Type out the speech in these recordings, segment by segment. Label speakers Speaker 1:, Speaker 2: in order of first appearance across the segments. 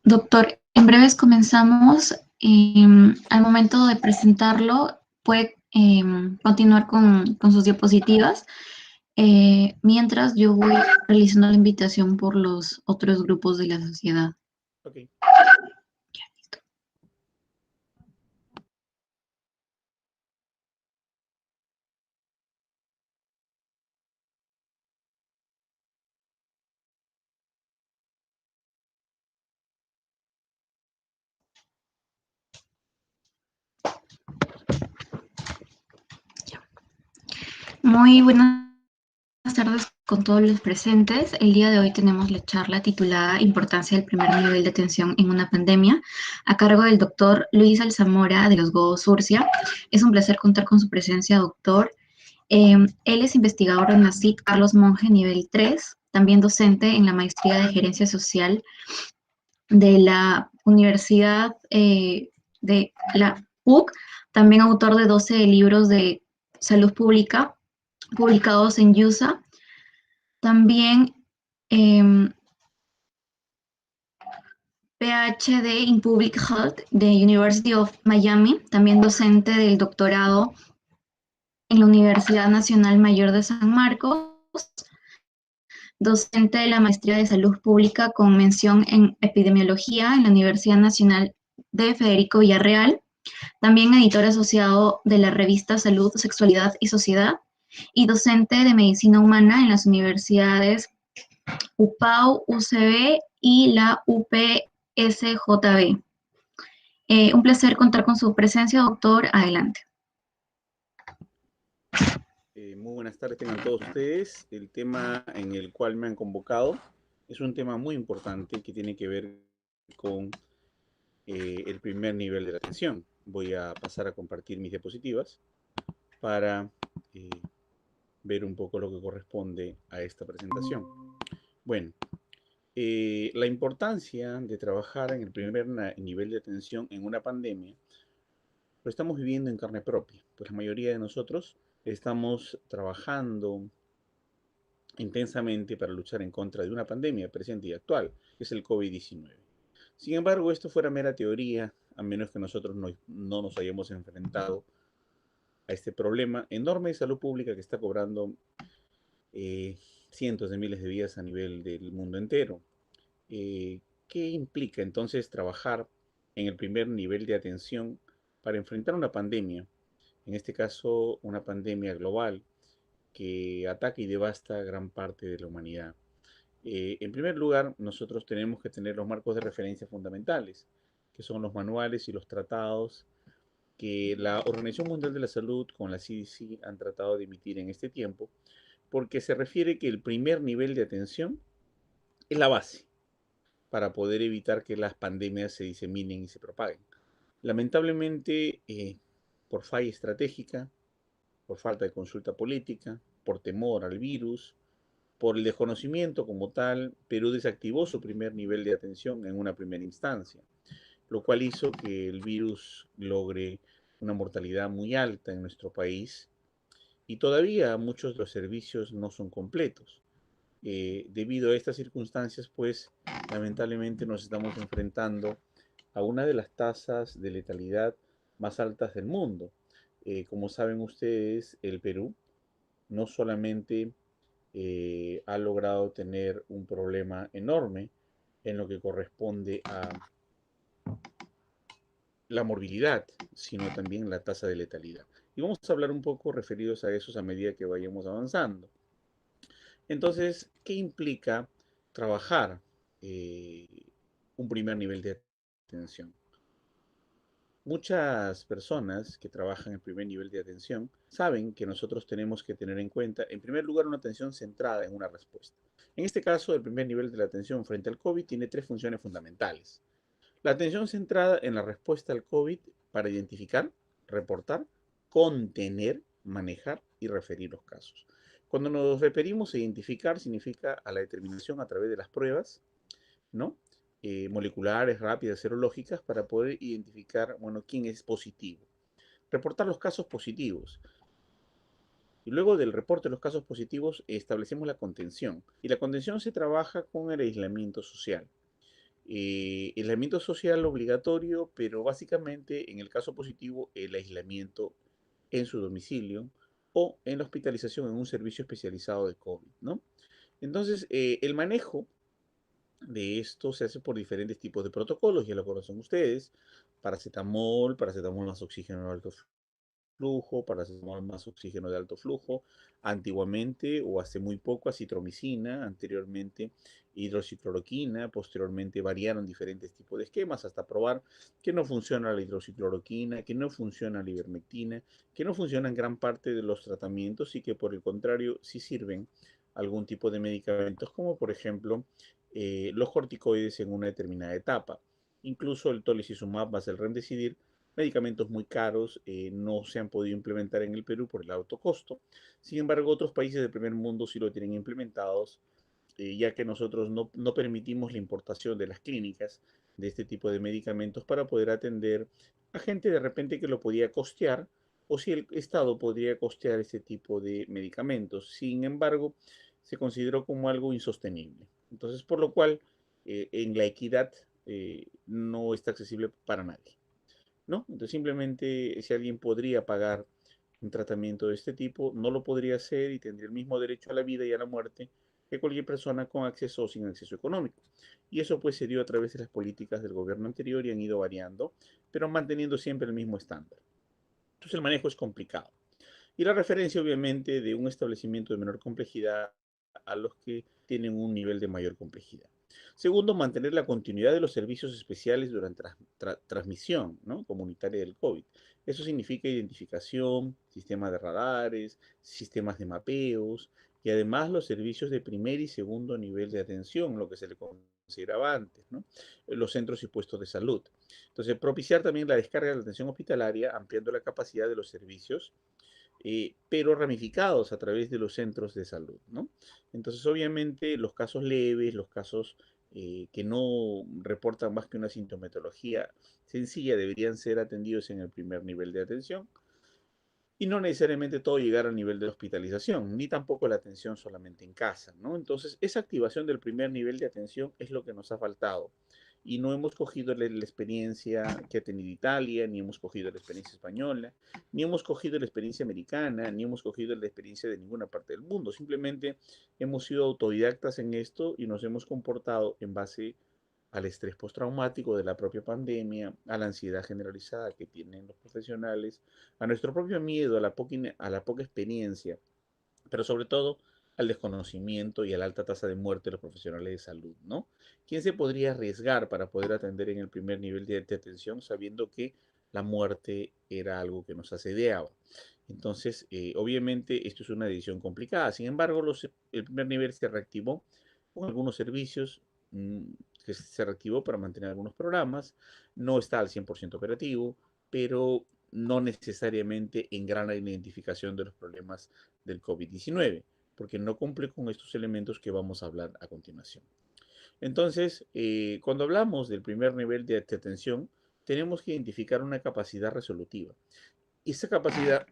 Speaker 1: Doctor, en breves comenzamos. Al momento de presentarlo, puede continuar con sus diapositivas, mientras yo voy realizando la invitación por los otros grupos de la sociedad.
Speaker 2: Ok.
Speaker 1: Muy buenas tardes con todos los presentes. El día de hoy tenemos la charla titulada Importancia del primer nivel de atención en una pandemia, a cargo del doctor Luis Alzamora de los Godos Surcia. Es un placer contar con su presencia, doctor. Él es investigador en la CIT Carlos Monge nivel 3, también docente en la maestría de Gerencia Social de la Universidad de la UC, también autor de 12 libros de salud pública publicados en USA. También PhD in Public Health de University of Miami, también docente del doctorado en la Universidad Nacional Mayor de San Marcos, docente de la Maestría de Salud Pública con mención en Epidemiología en la Universidad Nacional de Federico Villarreal, también editor asociado de la revista Salud, Sexualidad y Sociedad, y docente de Medicina Humana en las universidades UPAU, UCB y la UPSJB. Un placer contar con su presencia, doctor. Adelante.
Speaker 2: Muy buenas tardes tengan todos ustedes. El tema en el cual me han convocado es un tema muy importante que tiene que ver con el primer nivel de la atención. Voy a pasar a compartir mis diapositivas para ver un poco lo que corresponde a esta presentación. Bueno, la importancia de trabajar en el primer nivel de atención en una pandemia lo estamos viviendo en carne propia, pues la mayoría de nosotros estamos trabajando intensamente para luchar en contra de una pandemia presente y actual, que es el COVID-19. Sin embargo, esto fuera mera teoría, a menos que nosotros no nos hayamos enfrentado a este problema enorme de salud pública que está cobrando cientos de miles de vidas a nivel del mundo entero. ¿Qué implica entonces trabajar en el primer nivel de atención para enfrentar una pandemia? En este caso, una pandemia global que ataca y devasta gran parte de la humanidad. En primer lugar, nosotros tenemos que tener los marcos de referencia fundamentales, que son los manuales y los tratados que la Organización Mundial de la Salud con la CDC han tratado de emitir en este tiempo, porque se refiere que el primer nivel de atención es la base para poder evitar que las pandemias se diseminen y se propaguen. Lamentablemente, por falla estratégica, por falta de consulta política, por temor al virus, por el desconocimiento como tal, Perú desactivó su primer nivel de atención en una primera instancia, lo cual hizo que el virus logre una mortalidad muy alta en nuestro país y todavía muchos de los servicios no son completos. Debido a estas circunstancias, pues lamentablemente nos estamos enfrentando a una de las tasas de letalidad más altas del mundo. Como saben ustedes, el Perú no solamente ha logrado tener un problema enorme en lo que corresponde a la morbilidad, sino también la tasa de letalidad. Y vamos a hablar un poco referidos a esos a medida que vayamos avanzando. Entonces, ¿qué implica trabajar eh, un primer nivel de atención? Muchas personas que trabajan en primer nivel de atención saben que nosotros tenemos que tener en cuenta, en primer lugar, una atención centrada en una respuesta. En este caso, el primer nivel de la atención frente al COVID tiene tres funciones fundamentales. La atención centrada en la respuesta al COVID para identificar, reportar, contener, manejar y referir los casos. Cuando nos referimos a identificar, significa a la determinación a través de las pruebas, ¿no? Moleculares, rápidas, serológicas, para poder identificar, bueno, quién es positivo. Reportar los casos positivos. Y luego del reporte de los casos positivos, establecemos la contención. Y la contención se trabaja con el aislamiento social. El aislamiento social obligatorio, pero básicamente en el caso positivo el aislamiento en su domicilio o en la hospitalización en un servicio especializado de COVID, ¿no? Entonces, el manejo de esto se hace por diferentes tipos de protocolos, ya lo conocen ustedes, paracetamol más oxígeno de alto flujo, paracetamol más oxígeno de alto flujo, antiguamente o hace muy poco acitromicina, anteriormente hidroxicloroquina, posteriormente variaron diferentes tipos de esquemas hasta probar que no funciona la hidroxicloroquina, que no funciona la ivermectina, que no funcionan gran parte de los tratamientos y que por el contrario sí sirven algún tipo de medicamentos como por ejemplo los corticoides en una determinada etapa. Incluso el tolicizumab más el remdesivir, medicamentos muy caros, no se han podido implementar en el Perú por el alto costo. Sin embargo, otros países del primer mundo sí lo tienen implementados, ya que nosotros no permitimos la importación de las clínicas de este tipo de medicamentos para poder atender a gente de repente que lo podía costear o si el Estado podría costear este tipo de medicamentos. Sin embargo, se consideró como algo insostenible. Entonces, por lo cual, en la equidad no está accesible para nadie, ¿no? Entonces, simplemente si alguien podría pagar un tratamiento de este tipo, no lo podría hacer y tendría el mismo derecho a la vida y a la muerte que cualquier persona con acceso o sin acceso económico. Y eso pues se dio a través de las políticas del gobierno anterior y han ido variando, pero manteniendo siempre el mismo estándar. Entonces el manejo es complicado. Y la referencia obviamente de un establecimiento de menor complejidad a los que tienen un nivel de mayor complejidad. Segundo, mantener la continuidad de los servicios especiales durante transmisión, ¿no?, comunitaria del COVID. Eso significa identificación, sistemas de radares, sistemas de mapeos y además los servicios de primer y segundo nivel de atención, lo que se le consideraba antes, ¿no?, los centros y puestos de salud. Entonces, propiciar también la descarga de la atención hospitalaria, ampliando la capacidad de los servicios pero ramificados a través de los centros de salud, ¿no? Entonces, obviamente, los casos leves, los casos que no reportan más que una sintomatología sencilla, deberían ser atendidos en el primer nivel de atención y no necesariamente todo llegar al nivel de hospitalización, ni tampoco la atención solamente en casa, ¿no? Entonces, esa activación del primer nivel de atención es lo que nos ha faltado. Y no hemos cogido la experiencia que ha tenido Italia, ni hemos cogido la experiencia española, ni hemos cogido la experiencia americana, ni hemos cogido la experiencia de ninguna parte del mundo. Simplemente hemos sido autodidactas en esto y nos hemos comportado en base al estrés postraumático de la propia pandemia, a la ansiedad generalizada que tienen los profesionales, a nuestro propio miedo, a la poca experiencia, pero sobre todo al desconocimiento y a la alta tasa de muerte de los profesionales de salud, ¿no? ¿Quién se podría arriesgar para poder atender en el primer nivel de atención sabiendo que la muerte era algo que nos asediaba? Entonces, obviamente, esto es una decisión complicada. Sin embargo, el primer nivel se reactivó con algunos servicios mmm, que se reactivó para mantener algunos programas. No está al 100% operativo, pero no necesariamente en gran identificación de los problemas del COVID-19, porque no cumple con estos elementos que vamos a hablar a continuación. Entonces, cuando hablamos del primer nivel de atención, tenemos que identificar una capacidad resolutiva. Y esa capacidad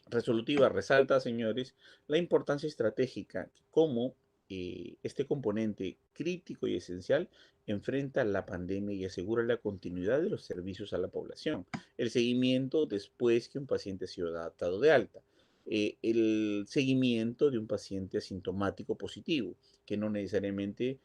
Speaker 2: resolutiva resalta, señores, la importancia estratégica como este componente crítico y esencial enfrenta la pandemia y asegura la continuidad de los servicios a la población. El seguimiento después que un paciente ha sido adaptado de alta. El seguimiento de un paciente asintomático positivo, que no necesariamente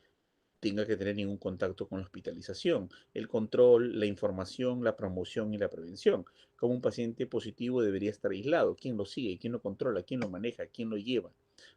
Speaker 2: tenga que tener ningún contacto con la hospitalización, el control, la información, la promoción y la prevención. Como un paciente positivo debería estar aislado, quién lo sigue, quién lo controla, quién lo maneja, quién lo lleva,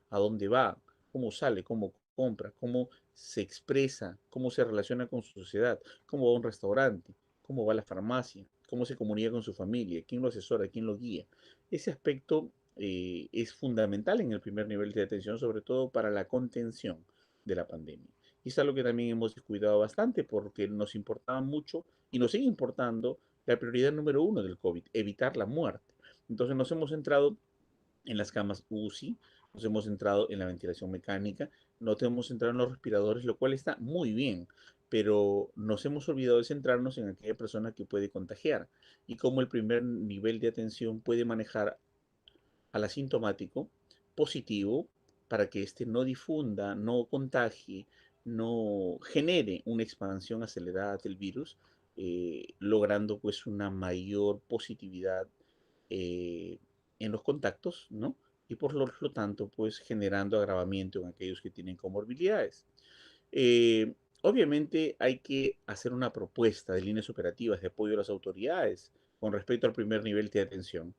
Speaker 2: a dónde va, cómo sale, cómo compra, cómo se expresa, cómo se relaciona con su sociedad, cómo va a un restaurante, cómo va a la farmacia, cómo se comunica con su familia, quién lo asesora, quién lo guía. Ese aspecto es fundamental en el primer nivel de atención, sobre todo para la contención de la pandemia. Y es algo que también hemos descuidado bastante porque nos importaba mucho y nos sigue importando la prioridad número uno del COVID, evitar la muerte. Entonces nos hemos centrado en las camas UCI, nos hemos centrado en la ventilación mecánica, nos hemos centrado en los respiradores, lo cual está muy bien, pero nos hemos olvidado de centrarnos en aquella persona que puede contagiar y cómo el primer nivel de atención puede manejar al asintomático positivo para que éste no difunda, no contagie, no genere una expansión acelerada del virus, logrando pues una mayor positividad eh, en los contactos, ¿no? Y por lo tanto, pues generando agravamiento en aquellos que tienen comorbilidades. Obviamente hay que hacer una propuesta de líneas operativas de apoyo a las autoridades con respecto al primer nivel de atención.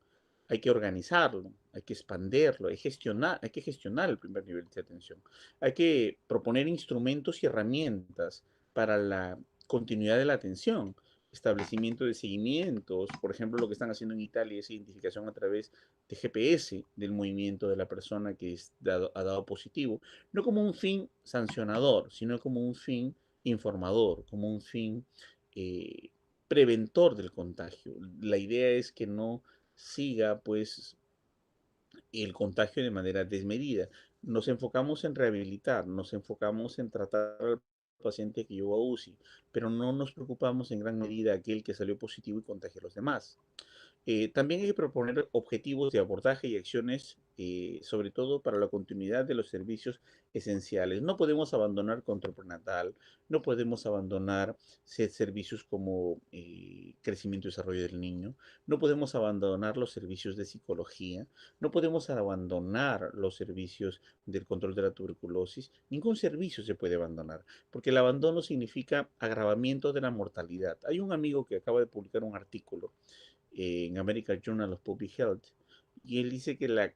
Speaker 2: Hay que organizarlo, hay que expanderlo, hay que gestionar el primer nivel de atención. Hay que proponer instrumentos y herramientas para la continuidad de la atención, establecimiento de seguimientos, por ejemplo, lo que están haciendo en Italia es identificación a través de GPS del movimiento de la persona que ha dado positivo, no como un fin sancionador, sino como un fin informador, como un fin eh, preventor del contagio. La idea es que no siga pues el contagio de manera desmedida. Nos enfocamos en rehabilitar, nos enfocamos en tratar al paciente que llegó a UCI, pero no nos preocupamos en gran medida aquel que salió positivo y contagió a los demás. También hay que proponer objetivos de abordaje y acciones, sobre todo para la continuidad de los servicios esenciales. No podemos abandonar control prenatal, no podemos abandonar servicios como crecimiento y desarrollo del niño, no podemos abandonar los servicios de psicología, no podemos abandonar los servicios del control de la tuberculosis. Ningún servicio se puede abandonar, porque el abandono significa agravamiento de la mortalidad. Hay un amigo que acaba de publicar un artículo en American Journal of Public Health, y él dice que la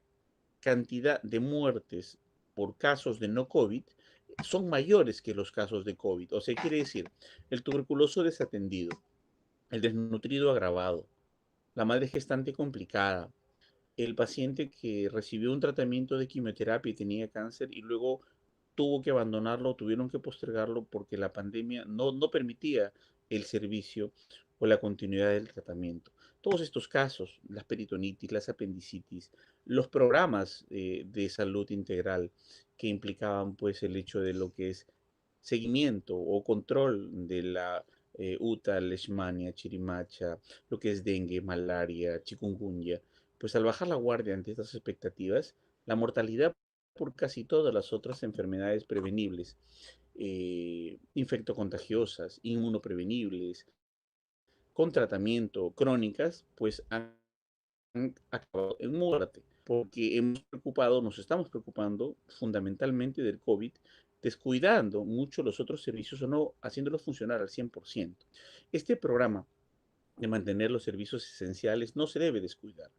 Speaker 2: cantidad de muertes por casos de no COVID son mayores que los casos de COVID. O sea, quiere decir, el tuberculoso desatendido, el desnutrido agravado, la madre gestante complicada, el paciente que recibió un tratamiento de quimioterapia y tenía cáncer y luego tuvo que abandonarlo, tuvieron que postergarlo porque la pandemia no permitía el servicio o la continuidad del tratamiento. Todos estos casos, las peritonitis, las apendicitis, los programas de salud integral que implicaban pues el hecho de lo que es seguimiento o control de la UTA, leishmania, chirimacha, lo que es dengue, malaria, chikungunya, pues al bajar la guardia ante estas expectativas, la mortalidad por casi todas las otras enfermedades prevenibles, infectocontagiosas, inmunoprevenibles, con tratamiento, crónicas, pues han acabado en muerte, porque nos estamos preocupando fundamentalmente del COVID, descuidando mucho los otros servicios o no haciéndolos funcionar al 100%. Este programa de mantener los servicios esenciales no se debe descuidar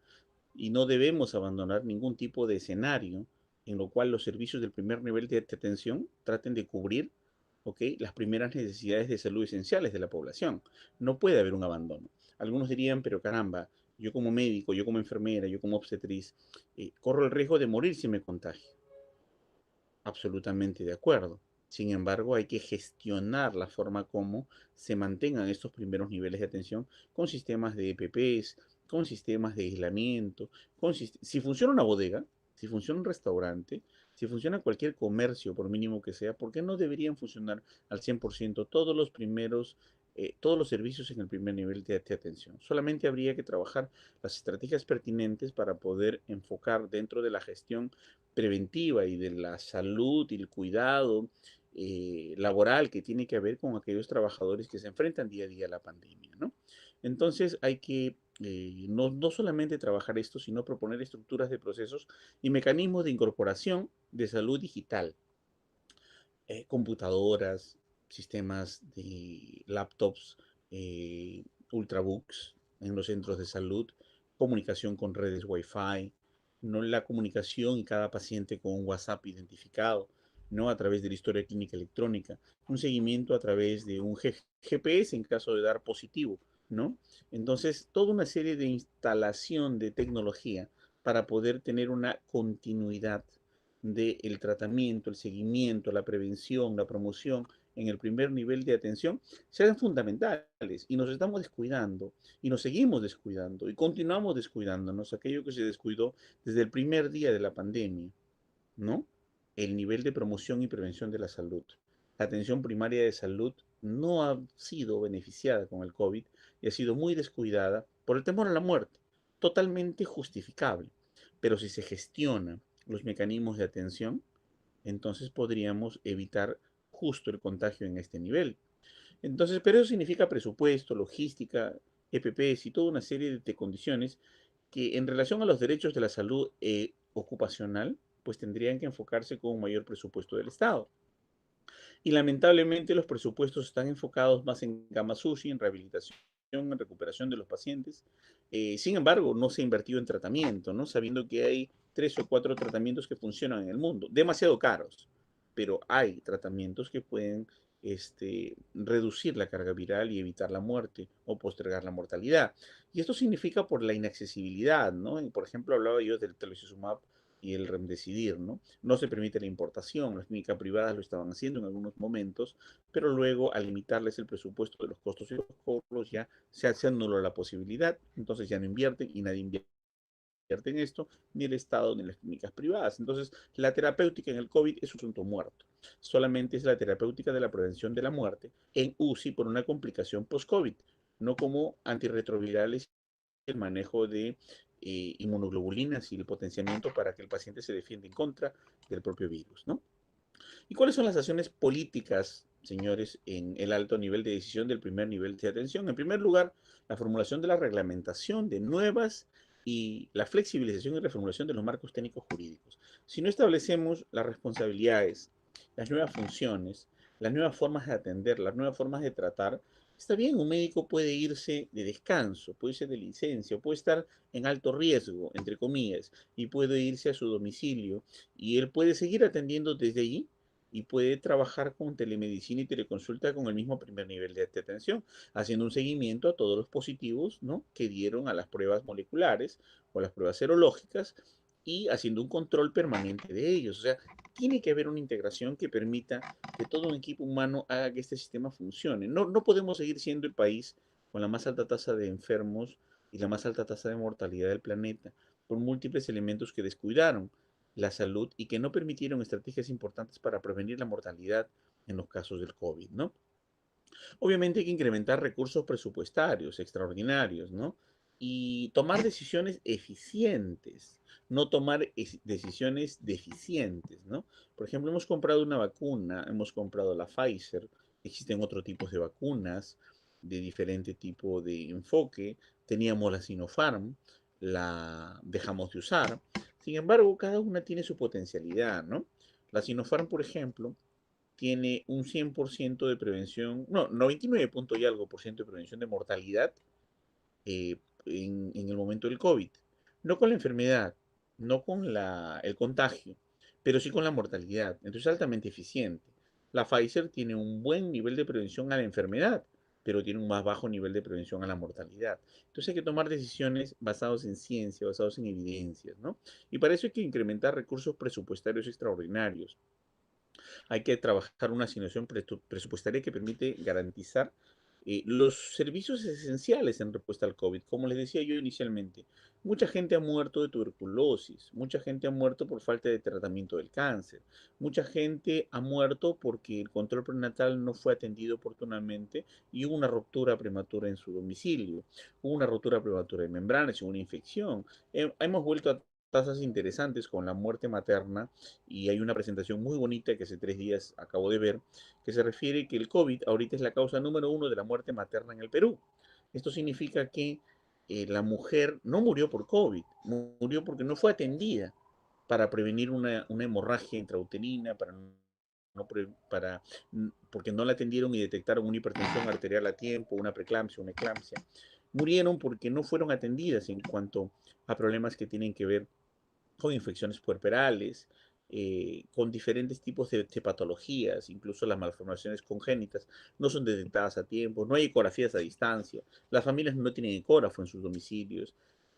Speaker 2: y no debemos abandonar ningún tipo de escenario en lo cual los servicios del primer nivel de atención traten de cubrir, ¿ok?, las primeras necesidades de salud esenciales de la población. No puede haber un abandono. Algunos dirían, pero caramba, yo como médico, yo como enfermera, yo como obstetriz, corro el riesgo de morir si me contagio. Absolutamente de acuerdo. Sin embargo, hay que gestionar la forma como se mantengan estos primeros niveles de atención con sistemas de EPPs, con sistemas de aislamiento, si funciona una bodega, si funciona un restaurante, si funciona cualquier comercio, por mínimo que sea, ¿por qué no deberían funcionar al 100% todos los servicios en el primer nivel de atención? Solamente habría que trabajar las estrategias pertinentes para poder enfocar dentro de la gestión preventiva y de la salud y el cuidado laboral que tiene que ver con aquellos trabajadores que se enfrentan día a día a la pandemia, ¿no? Entonces hay que no solamente trabajar esto, sino proponer estructuras de procesos y mecanismos de incorporación de salud digital, computadoras, sistemas de laptops, ultrabooks en los centros de salud, comunicación con redes Wi-Fi, no la comunicación y cada paciente con un WhatsApp identificado, no a través de la historia clínica electrónica, un seguimiento a través de un GPS en caso de dar positivo, ¿no? Entonces, toda una serie de instalación de tecnología para poder tener una continuidad del tratamiento, el seguimiento, la prevención, la promoción en el primer nivel de atención sean fundamentales y nos estamos descuidando y nos seguimos descuidando y continuamos descuidándonos aquello que se descuidó desde el primer día de la pandemia, ¿no? El nivel de promoción y prevención de la salud. La atención primaria de salud no ha sido beneficiada con el COVID y ha sido muy descuidada por el temor a la muerte, totalmente justificable. Pero si se gestiona los mecanismos de atención, entonces podríamos evitar justo el contagio en este nivel. Entonces, pero eso significa presupuesto, logística, EPPs y toda una serie de condiciones que en relación a los derechos de la salud ocupacional, pues tendrían que enfocarse con un mayor presupuesto del Estado. Y lamentablemente los presupuestos están enfocados más en camas UCI, en rehabilitación, en recuperación de los pacientes. Sin embargo, no se ha invertido en tratamiento, ¿no? Sabiendo que hay 3 o 4 tratamientos que funcionan en el mundo, demasiado caros, pero hay tratamientos que pueden reducir la carga viral y evitar la muerte o postergar la mortalidad. Y esto significa por la inaccesibilidad, ¿no? Por ejemplo, hablaba yo del telecizumab y el remdesivir, ¿no? No se permite la importación, las clínicas privadas lo estaban haciendo en algunos momentos, pero luego al limitarles el presupuesto de los costos y los cobros ya se anuló la posibilidad, entonces ya no invierten y nadie invierte en esto, ni el Estado ni las clínicas privadas. Entonces, la terapéutica en el COVID es un asunto muerto. Solamente es la terapéutica de la prevención de la muerte en UCI por una complicación post-COVID, no como antirretrovirales y el manejo de inmunoglobulinas y el potenciamiento para que el paciente se defienda en contra del propio virus, ¿no? ¿Y cuáles son las acciones políticas, señores, en el alto nivel de decisión del primer nivel de atención? En primer lugar, la formulación de la reglamentación de nuevas y la flexibilización y reformulación de los marcos técnicos jurídicos. Si no establecemos las responsabilidades, las nuevas funciones, las nuevas formas de atender, las nuevas formas de tratar, está bien, un médico puede irse de descanso, puede irse de licencia, puede estar en alto riesgo, entre comillas, y puede irse a su domicilio, y él puede seguir atendiendo desde allí y puede trabajar con telemedicina y teleconsulta con el mismo primer nivel de atención, haciendo un seguimiento a todos los positivos, ¿no?, que dieron a las pruebas moleculares o a las pruebas serológicas y haciendo un control permanente de ellos. O sea, tiene que haber una integración que permita que todo un equipo humano haga que este sistema funcione. No podemos seguir siendo el país con la más alta tasa de enfermos y la más alta tasa de mortalidad del planeta por múltiples elementos que descuidaron la salud y que no permitieron estrategias importantes para prevenir la mortalidad en los casos del COVID, ¿no? Obviamente hay que incrementar recursos presupuestarios extraordinarios, ¿no? Y tomar decisiones eficientes, no tomar decisiones deficientes, ¿no? Por ejemplo, hemos comprado una vacuna, hemos comprado la Pfizer, existen otros tipos de vacunas de diferente tipo de enfoque, teníamos la Sinopharm, la dejamos de usar, sin embargo, cada una tiene su potencialidad, ¿no? La Sinopharm, por ejemplo, tiene un 100% de prevención, no, 99 punto y algo por ciento de prevención de mortalidad en el momento del COVID. No con la enfermedad, no con el contagio, pero sí con la mortalidad. Entonces, altamente eficiente. La Pfizer tiene un buen nivel de prevención a la enfermedad, pero tiene un más bajo nivel de prevención a la mortalidad. Entonces hay que tomar decisiones basadas en ciencia, basadas en evidencias, ¿no? Y para eso hay que incrementar recursos presupuestarios extraordinarios. Hay que trabajar una asignación presupuestaria que permite garantizar los servicios esenciales en respuesta al COVID. Como les decía yo inicialmente, mucha gente ha muerto de tuberculosis, mucha gente ha muerto por falta de tratamiento del cáncer, mucha gente ha muerto porque el control prenatal no fue atendido oportunamente y hubo una ruptura prematura en su domicilio, hubo una ruptura prematura de membranas y una infección. Hemos vuelto a tasas interesantes con la muerte materna y hay una presentación muy bonita que hace 3 días acabo de ver, que se refiere que el COVID ahorita es la causa número 1 de la muerte materna en el Perú. Esto significa que la mujer no murió por COVID, murió porque no fue atendida para prevenir una hemorragia intrauterina, porque no la atendieron y detectaron una hipertensión arterial a tiempo, una preeclampsia, una eclampsia. Murieron porque no fueron atendidas en cuanto a problemas que tienen que ver con infecciones puerperales, con diferentes tipos de patologías, incluso las malformaciones congénitas, no son detectadas a tiempo, no hay ecografías a distancia, las familias no tienen ecógrafo en sus domicilios.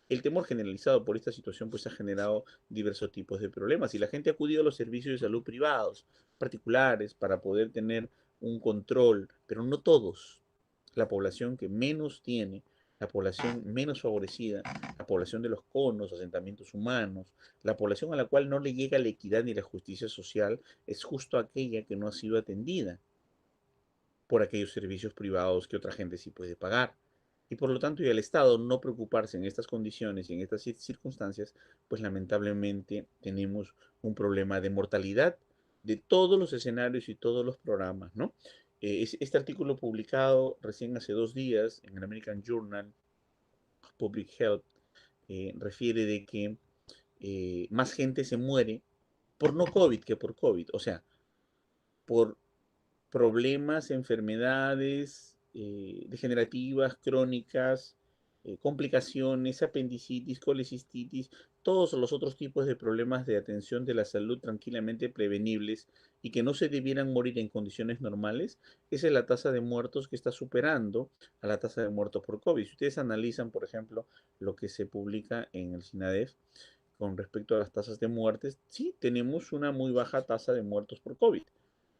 Speaker 2: El temor generalizado por esta situación pues ha generado diversos tipos de problemas y la gente ha acudido a los servicios de salud privados, particulares, para poder tener un control, pero no todos. La población que menos tiene, la población menos favorecida, la población de los conos, asentamientos humanos, la población a la cual no le llega la equidad ni la justicia social, es justo aquella que no ha sido atendida por aquellos servicios privados que otra gente sí puede pagar. Y por lo tanto, y al Estado no preocuparse en estas condiciones y en estas circunstancias, pues lamentablemente tenemos un problema de mortalidad de todos los escenarios y todos los programas, ¿no? Este artículo publicado recién hace 2 días en el American Journal of Public Health refiere de que más gente se muere por no COVID que por COVID, o sea, por problemas, enfermedades degenerativas, crónicas, complicaciones, apendicitis, colecistitis, todos los otros tipos de problemas de atención de la salud tranquilamente prevenibles y que no se debieran morir en condiciones normales, esa es la tasa de muertos que está superando a la tasa de muertos por COVID. Si ustedes analizan, por ejemplo, lo que se publica en el SINADEF con respecto a las tasas de muertes, sí tenemos una muy baja tasa de muertos por COVID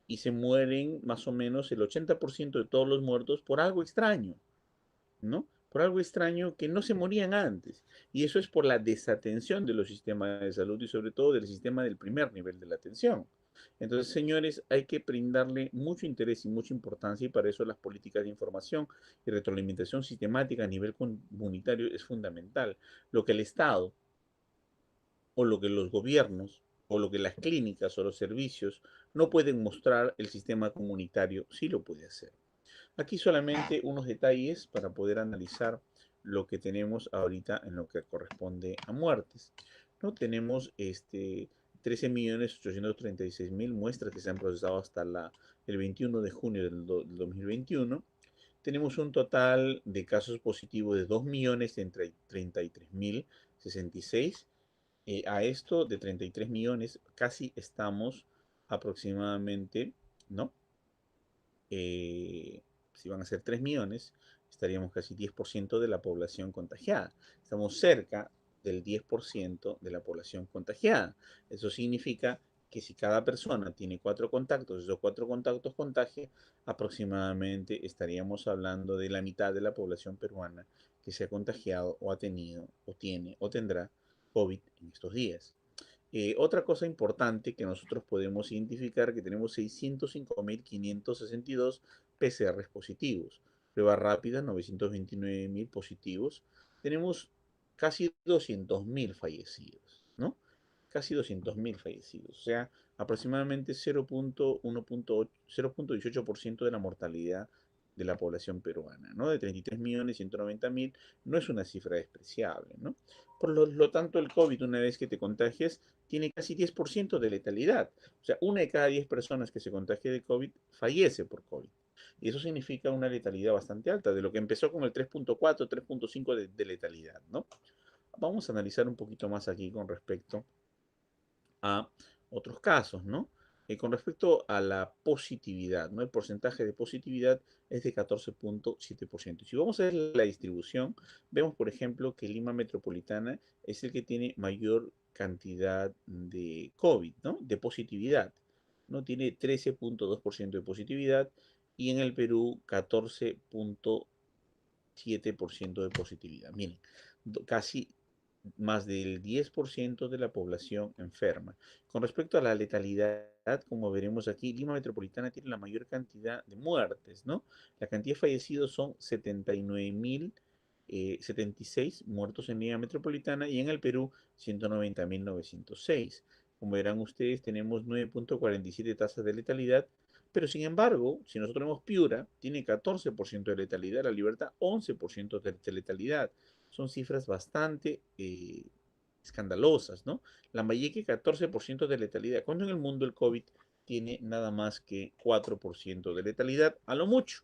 Speaker 2: y se mueren más o menos el 80% de todos los muertos por algo extraño, ¿no? Por algo extraño que no se morían antes. Y eso es por la desatención de los sistemas de salud y sobre todo del sistema del primer nivel de la atención. Entonces, señores, hay que brindarle mucho interés y mucha importancia y para eso las políticas de información y retroalimentación sistemática a nivel comunitario es fundamental. Lo que el Estado o lo que los gobiernos o lo que las clínicas o los servicios no pueden mostrar, el sistema comunitario sí lo puede hacer. Aquí solamente unos detalles para poder analizar lo que tenemos ahorita en lo que corresponde a muertes. ¿No? Tenemos 13.836.000 muestras que se han procesado hasta el 21 de junio del 2021. Tenemos un total de casos positivos de 2.033.066. A esto de 33 millones, casi estamos aproximadamente, ¿no? Si van a ser 3 millones, estaríamos casi 10% de la población contagiada. Estamos cerca del 10% de la población contagiada. Eso significa que si cada persona tiene 4 contactos, esos 4 contactos contagian, aproximadamente estaríamos hablando de la mitad de la población peruana que se ha contagiado o ha tenido o tiene o tendrá COVID en estos días. Otra cosa importante que nosotros podemos identificar que tenemos 605.562 PCRs positivos, pruebas rápidas 929.000 positivos, tenemos casi 200.000 fallecidos, ¿no? Casi 200.000 fallecidos, o sea, aproximadamente 0.18% de la mortalidad de la población peruana, ¿no? De 33.190.000 no es una cifra despreciable, ¿no? Por lo tanto, el COVID, una vez que te contagias, tiene casi 10% de letalidad. O sea, una de cada 10 personas que se contagia de COVID fallece por COVID. Y eso significa una letalidad bastante alta, de lo que empezó con el 3.4, 3.5 de letalidad, ¿no? Vamos a analizar un poquito más aquí con respecto a otros casos, ¿no? Con respecto a la positividad, ¿no? El porcentaje de positividad es de 14.7%. Si vamos a ver la distribución, vemos, por ejemplo, que Lima Metropolitana es el que tiene mayor cantidad de COVID, ¿no? De positividad, ¿no? Tiene 13.2% de positividad y en el Perú 14.7% de positividad. Miren, casi más del 10% de la población enferma. Con respecto a la letalidad, como veremos aquí, Lima Metropolitana tiene la mayor cantidad de muertes, ¿no? La cantidad de fallecidos son 79.076 muertos en Lima Metropolitana y en el Perú 190.906. Como verán ustedes, tenemos 9.47 tasas de letalidad, pero sin embargo, si nosotros vemos Piura, tiene 14% de letalidad, La Libertad 11% de letalidad. Son cifras bastante escandalosas, ¿no? Lambayeque 14% de letalidad, cuando en el mundo el COVID tiene nada más que 4% de letalidad, a lo mucho.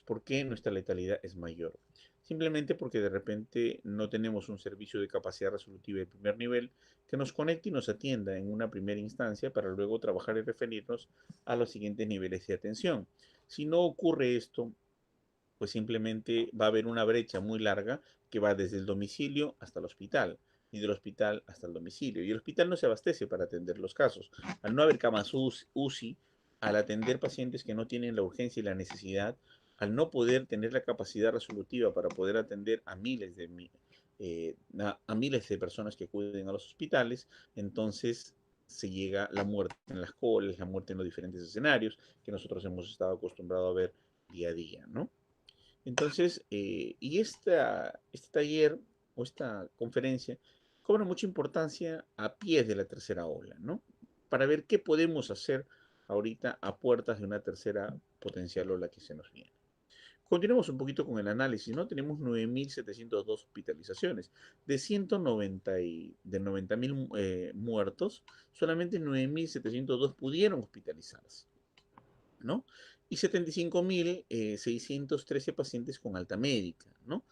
Speaker 2: ¿Por qué nuestra letalidad es mayor? Simplemente porque de repente no tenemos un servicio de capacidad resolutiva de primer nivel que nos conecte y nos atienda en una primera instancia para luego trabajar y referirnos a los siguientes niveles de atención. Si no ocurre esto, pues simplemente va a haber una brecha muy larga que va desde el domicilio hasta el hospital y del hospital hasta el domicilio. Y el hospital no se abastece para atender los casos. Al no haber camas UCI, al atender pacientes que no tienen la urgencia y la necesidad, al no poder tener la capacidad resolutiva para poder atender a miles de personas que acuden a los hospitales, entonces se llega la muerte en las colas, la muerte en los diferentes escenarios que nosotros hemos estado acostumbrados a ver día a día, ¿no? Entonces, este taller o esta conferencia cobra mucha importancia a pies de la tercera ola, ¿no? para ver qué podemos hacer ahorita a puertas de una tercera potencial ola que se nos viene. Continuemos un poquito con el análisis, ¿no? Tenemos 9.702 hospitalizaciones. De 90.000 muertos, solamente 9.702 pudieron hospitalizarse, ¿no? Y 75.613 pacientes con alta médica, ¿no?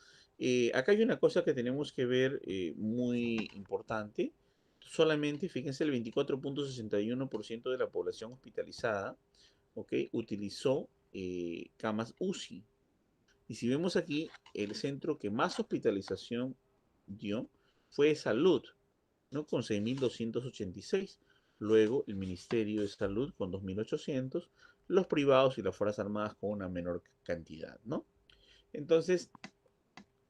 Speaker 2: Acá hay una cosa que tenemos que ver muy importante. Solamente, fíjense, el 24.61% de la población hospitalizada, ¿ok? Utilizó camas UCI. Y si vemos aquí, el centro que más hospitalización dio fue Salud, ¿no? Con 6.286. Luego el Ministerio de Salud con 2.800. Los privados y las Fuerzas Armadas con una menor cantidad, ¿no? Entonces,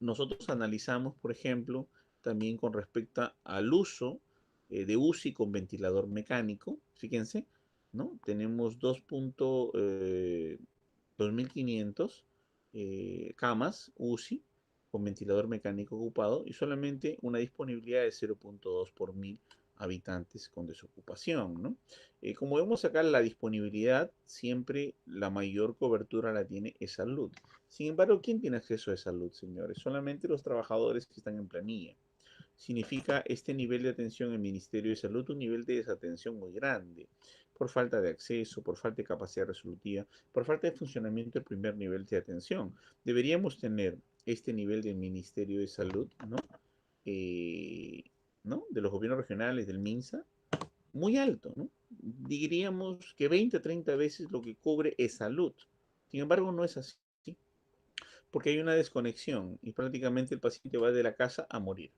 Speaker 2: nosotros analizamos, por ejemplo, también con respecto al uso de UCI con ventilador mecánico. Fíjense, ¿no? Tenemos 2.500 camas UCI con ventilador mecánico ocupado y solamente una disponibilidad de 0.2 por 1.000 habitantes con desocupación, ¿no? Como vemos acá, la disponibilidad siempre la mayor cobertura la tiene es salud. Sin embargo, ¿quién tiene acceso a salud, señores? Solamente los trabajadores que están en planilla. Significa este nivel de atención en el Ministerio de Salud un nivel de desatención muy grande, por falta de acceso, por falta de capacidad resolutiva, por falta de funcionamiento del primer nivel de atención. Deberíamos tener este nivel del Ministerio de Salud, ¿no? Eh, ¿No? De los gobiernos regionales, del MINSA, muy alto, ¿no? Diríamos que 20, 30 veces lo que cubre es salud. Sin embargo, no es así, porque hay una desconexión y prácticamente el paciente va de la casa a morir,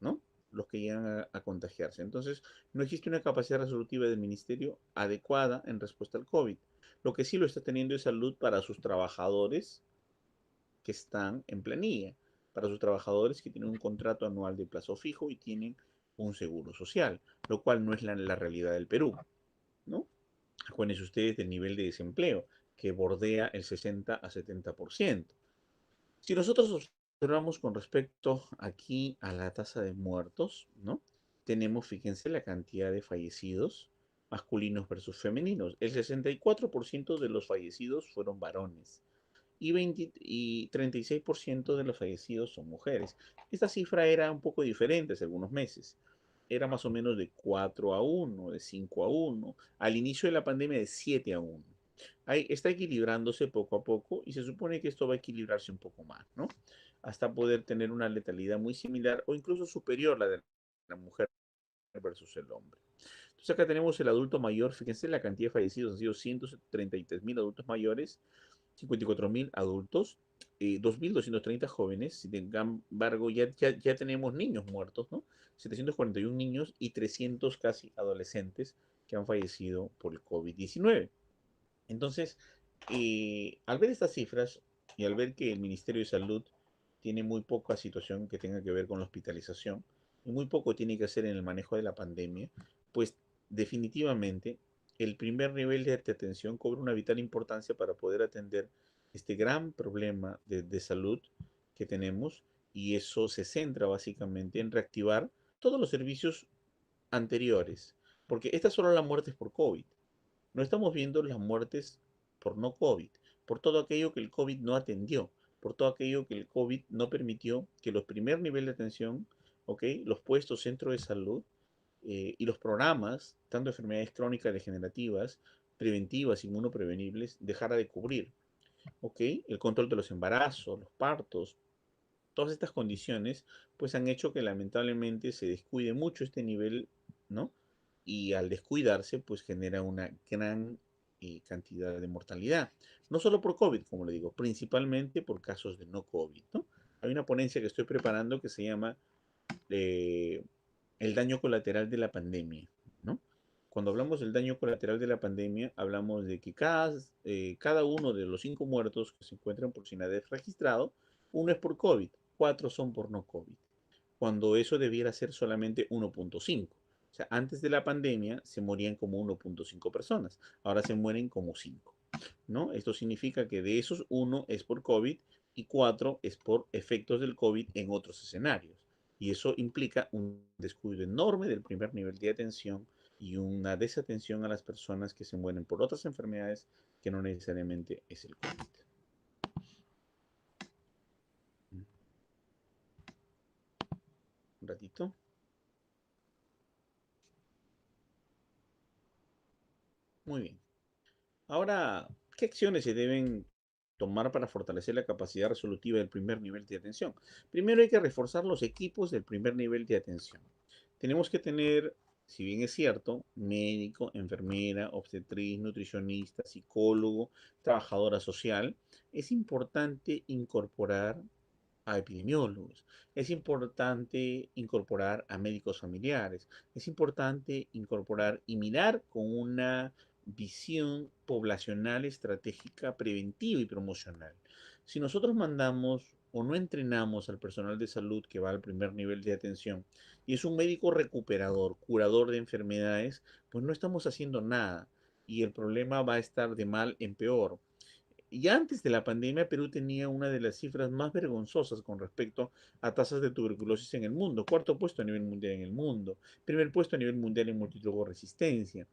Speaker 2: ¿no? Los que llegan a contagiarse. Entonces, no existe una capacidad resolutiva del ministerio adecuada en respuesta al COVID. Lo que sí lo está teniendo es salud para sus trabajadores que están en planilla, para sus trabajadores que tienen un contrato anual de plazo fijo y tienen un seguro social, lo cual no es la realidad del Perú, ¿no? Acuérdense ustedes del nivel de desempleo, que bordea el 60 a 70%. Si nosotros observamos con respecto aquí a la tasa de muertos, ¿no? Tenemos, fíjense, la cantidad de fallecidos masculinos versus femeninos. El 64% de los fallecidos fueron varones y 36% de los fallecidos son mujeres. Esta cifra era un poco diferente hace algunos meses. Era más o menos de 4 a 1, de 5 a 1. Al inicio de la pandemia de 7 a 1. Ahí está equilibrándose poco a poco y se supone que esto va a equilibrarse un poco más, ¿no? Hasta poder tener una letalidad muy similar o incluso superior a la de la mujer versus el hombre. Entonces acá tenemos el adulto mayor, fíjense la cantidad de fallecidos han sido 133.000 adultos mayores, 54.000 adultos, 2.230 jóvenes, sin embargo ya tenemos niños muertos, ¿no? 741 niños y 300 casi adolescentes que han fallecido por el COVID-19. Entonces, al ver estas cifras y al ver que el Ministerio de Salud tiene muy poca situación que tenga que ver con la hospitalización y muy poco tiene que hacer en el manejo de la pandemia, pues definitivamente el primer nivel de atención cobra una vital importancia para poder atender este gran problema de salud que tenemos y eso se centra básicamente en reactivar todos los servicios anteriores, porque esta es solo la muerte es por COVID. No estamos viendo las muertes por no COVID, por todo aquello que el COVID no atendió, por todo aquello que el COVID no permitió que los primer nivel de atención, ¿ok? Los puestos centro de salud y los programas, tanto enfermedades crónicas degenerativas, preventivas, inmunoprevenibles, dejara de cubrir, ¿ok? El control de los embarazos, los partos, todas estas condiciones, pues han hecho que lamentablemente se descuide mucho este nivel, ¿no? Y al descuidarse, pues genera una gran cantidad de mortalidad. No solo por COVID, como le digo, principalmente por casos de no COVID, ¿no? Hay una ponencia que estoy preparando que se llama eh, el daño colateral de la pandemia, ¿no? Cuando hablamos del daño colateral de la pandemia, hablamos de que cada uno de los 5 muertos que se encuentran por SINADEF registrado, uno es por COVID, 4 son por no COVID, cuando eso debiera ser solamente 1.5. O sea, antes de la pandemia se morían como 1.5 personas, ahora se mueren como 5, ¿no? Esto significa que de esos 1 es por COVID y 4 es por efectos del COVID en otros escenarios. Y eso implica un descuido enorme del primer nivel de atención y una desatención a las personas que se mueren por otras enfermedades que no necesariamente es el COVID. Un ratito. Muy bien. Ahora, ¿qué acciones se deben tomar para fortalecer la capacidad resolutiva del primer nivel de atención? Primero hay que reforzar los equipos del primer nivel de atención. Tenemos que tener, si bien es cierto, médico, enfermera, obstetriz, nutricionista, psicólogo, trabajadora social, es importante incorporar a epidemiólogos, es importante incorporar a médicos familiares, es importante incorporar y mirar con una visión poblacional, estratégica, preventiva y promocional. Si nosotros mandamos o no entrenamos al personal de salud que va al primer nivel de atención y es un médico recuperador, curador de enfermedades, pues no estamos haciendo nada y el problema va a estar de mal en peor. Y antes de la pandemia, Perú tenía una de las cifras más vergonzosas con respecto a tasas de tuberculosis en el mundo. Cuarto puesto a nivel mundial en el mundo. Primer puesto a nivel mundial en multidrogoresistencia.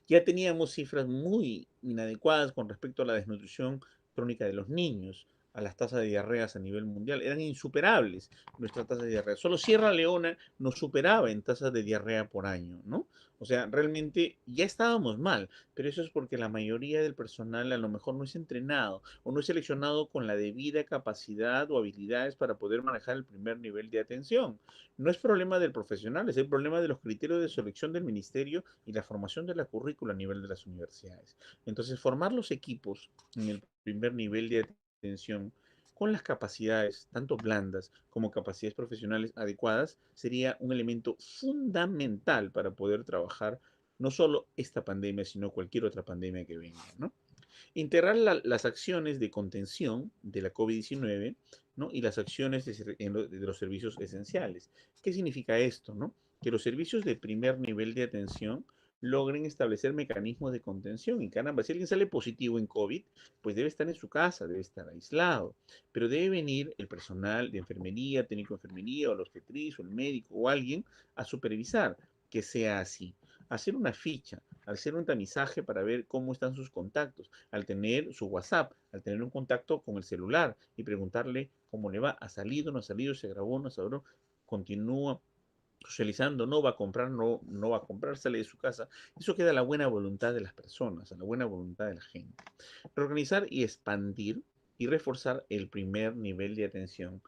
Speaker 2: Ya teníamos cifras muy inadecuadas con respecto a la desnutrición crónica de los niños, a las tasas de diarreas a nivel mundial. Eran insuperables nuestras tasas de diarrea. Solo Sierra Leona nos superaba en tasas de diarrea por año, ¿no? O sea, realmente ya estábamos mal, pero eso es porque la mayoría del personal a lo mejor no es entrenado o no es seleccionado con la debida capacidad o habilidades para poder manejar el primer nivel de atención. No es problema del profesional, es el problema de los criterios de selección del ministerio y la formación de la currícula a nivel de las universidades. Entonces, formar los equipos en el primer nivel de atención con las capacidades, tanto blandas como capacidades profesionales adecuadas, sería un elemento fundamental para poder trabajar no solo esta pandemia, sino cualquier otra pandemia que venga, ¿no? Integrar las acciones de contención de la COVID-19, ¿no? Y las acciones de los servicios esenciales. ¿Qué significa esto? ¿No? Que los servicios de primer nivel de atención logren establecer mecanismos de contención. Y caramba, si alguien sale positivo en COVID, pues debe estar en su casa, debe estar aislado. Pero debe venir el personal de enfermería, técnico de enfermería, o la obstetriz, o el médico, o alguien a supervisar que sea así. Hacer una ficha, hacer un tamizaje para ver cómo están sus contactos, al tener su WhatsApp, al tener un contacto con el celular y preguntarle cómo le va, ha salido, no ha salido, se grabó, no se grabó, continúa socializando, no va a comprar, no va a comprar, sale de su casa. Eso queda a la buena voluntad de las personas, a la buena voluntad de la gente. Reorganizar y expandir y reforzar el primer nivel de atención.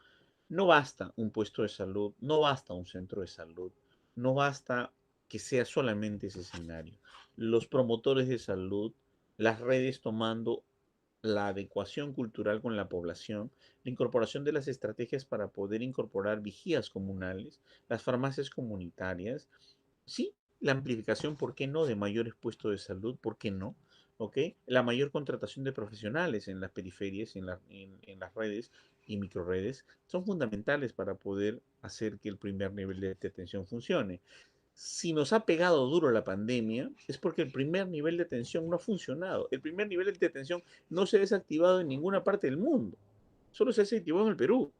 Speaker 2: No basta un puesto de salud, no basta un centro de salud, no basta que sea solamente ese escenario. Los promotores de salud, las redes tomando la adecuación cultural con la población, la incorporación de las estrategias para poder incorporar vigías comunales, las farmacias comunitarias, sí, la amplificación, ¿por qué no?, de mayores puestos de salud, ¿por qué no? ¿Ok? La mayor contratación de profesionales en las periferias, en las redes y microredes, son fundamentales para poder hacer que el primer nivel de atención funcione. Si nos ha pegado duro la pandemia, es porque el primer nivel de atención no ha funcionado. El primer nivel de atención no se ha desactivado en ninguna parte del mundo. Solo se ha desactivado en el Perú.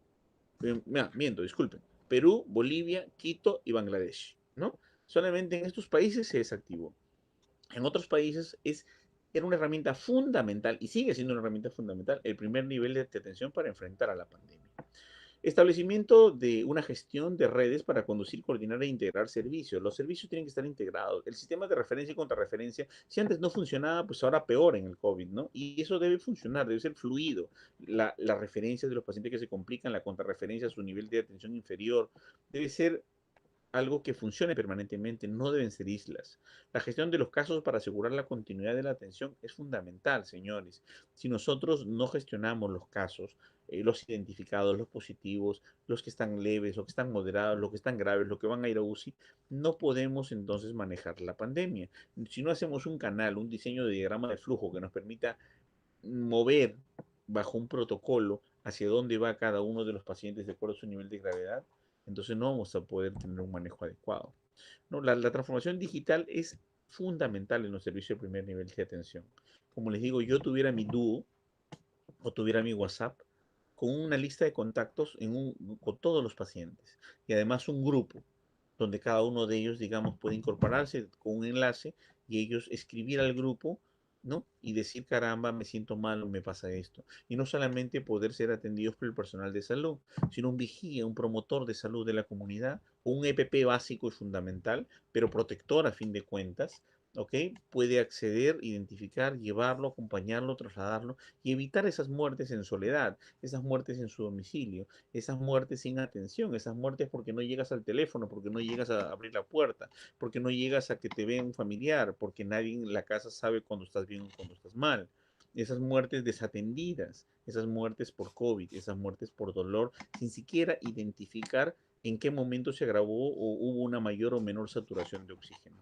Speaker 2: Miento, disculpen. Perú, Bolivia, Quito y Bangladesh, ¿no? Solamente en estos países se desactivó. En otros países era una herramienta fundamental y sigue siendo una herramienta fundamental el primer nivel de atención para enfrentar a la pandemia. Establecimiento de una gestión de redes para conducir, coordinar e integrar servicios. Los servicios tienen que estar integrados. El sistema de referencia y contrarreferencia, si antes no funcionaba, pues ahora peor en el COVID, ¿no? Y eso debe funcionar, debe ser fluido. La referencia de los pacientes que se complican, la contrarreferencia a su nivel de atención inferior, debe ser algo que funcione permanentemente, no deben ser islas. La gestión de los casos para asegurar la continuidad de la atención es fundamental, señores. Si nosotros no gestionamos los casos, los identificados, los positivos, los que están leves, los que están moderados, los que están graves, los que van a ir a UCI, no podemos entonces manejar la pandemia. Si no hacemos un canal, un diseño de diagrama de flujo que nos permita mover bajo un protocolo hacia dónde va cada uno de los pacientes de acuerdo a su nivel de gravedad, entonces no vamos a poder tener un manejo adecuado. ¿No? La transformación digital es fundamental en los servicios de primer nivel de atención. Como les digo, yo tuviera mi dúo o tuviera mi WhatsApp con una lista de contactos con todos los pacientes y además un grupo. donde cada uno de ellos, digamos, puede incorporarse con un enlace y ellos escribir al grupo, ¿no? Y decir, caramba, me siento mal o me pasa esto. Y no solamente poder ser atendidos por el personal de salud, sino un vigía, un promotor de salud de la comunidad, un EPP básico y fundamental, pero protector a fin de cuentas, ¿ok? Puede acceder, identificar, llevarlo, acompañarlo, trasladarlo y evitar esas muertes en soledad, esas muertes en su domicilio, esas muertes sin atención, esas muertes porque no llegas al teléfono, porque no llegas a abrir la puerta, porque no llegas a que te vea un familiar, porque nadie en la casa sabe cuando estás bien o cuando estás mal. Esas muertes desatendidas, esas muertes por COVID, esas muertes por dolor, sin siquiera identificar en qué momento se agravó o hubo una mayor o menor saturación de oxígeno.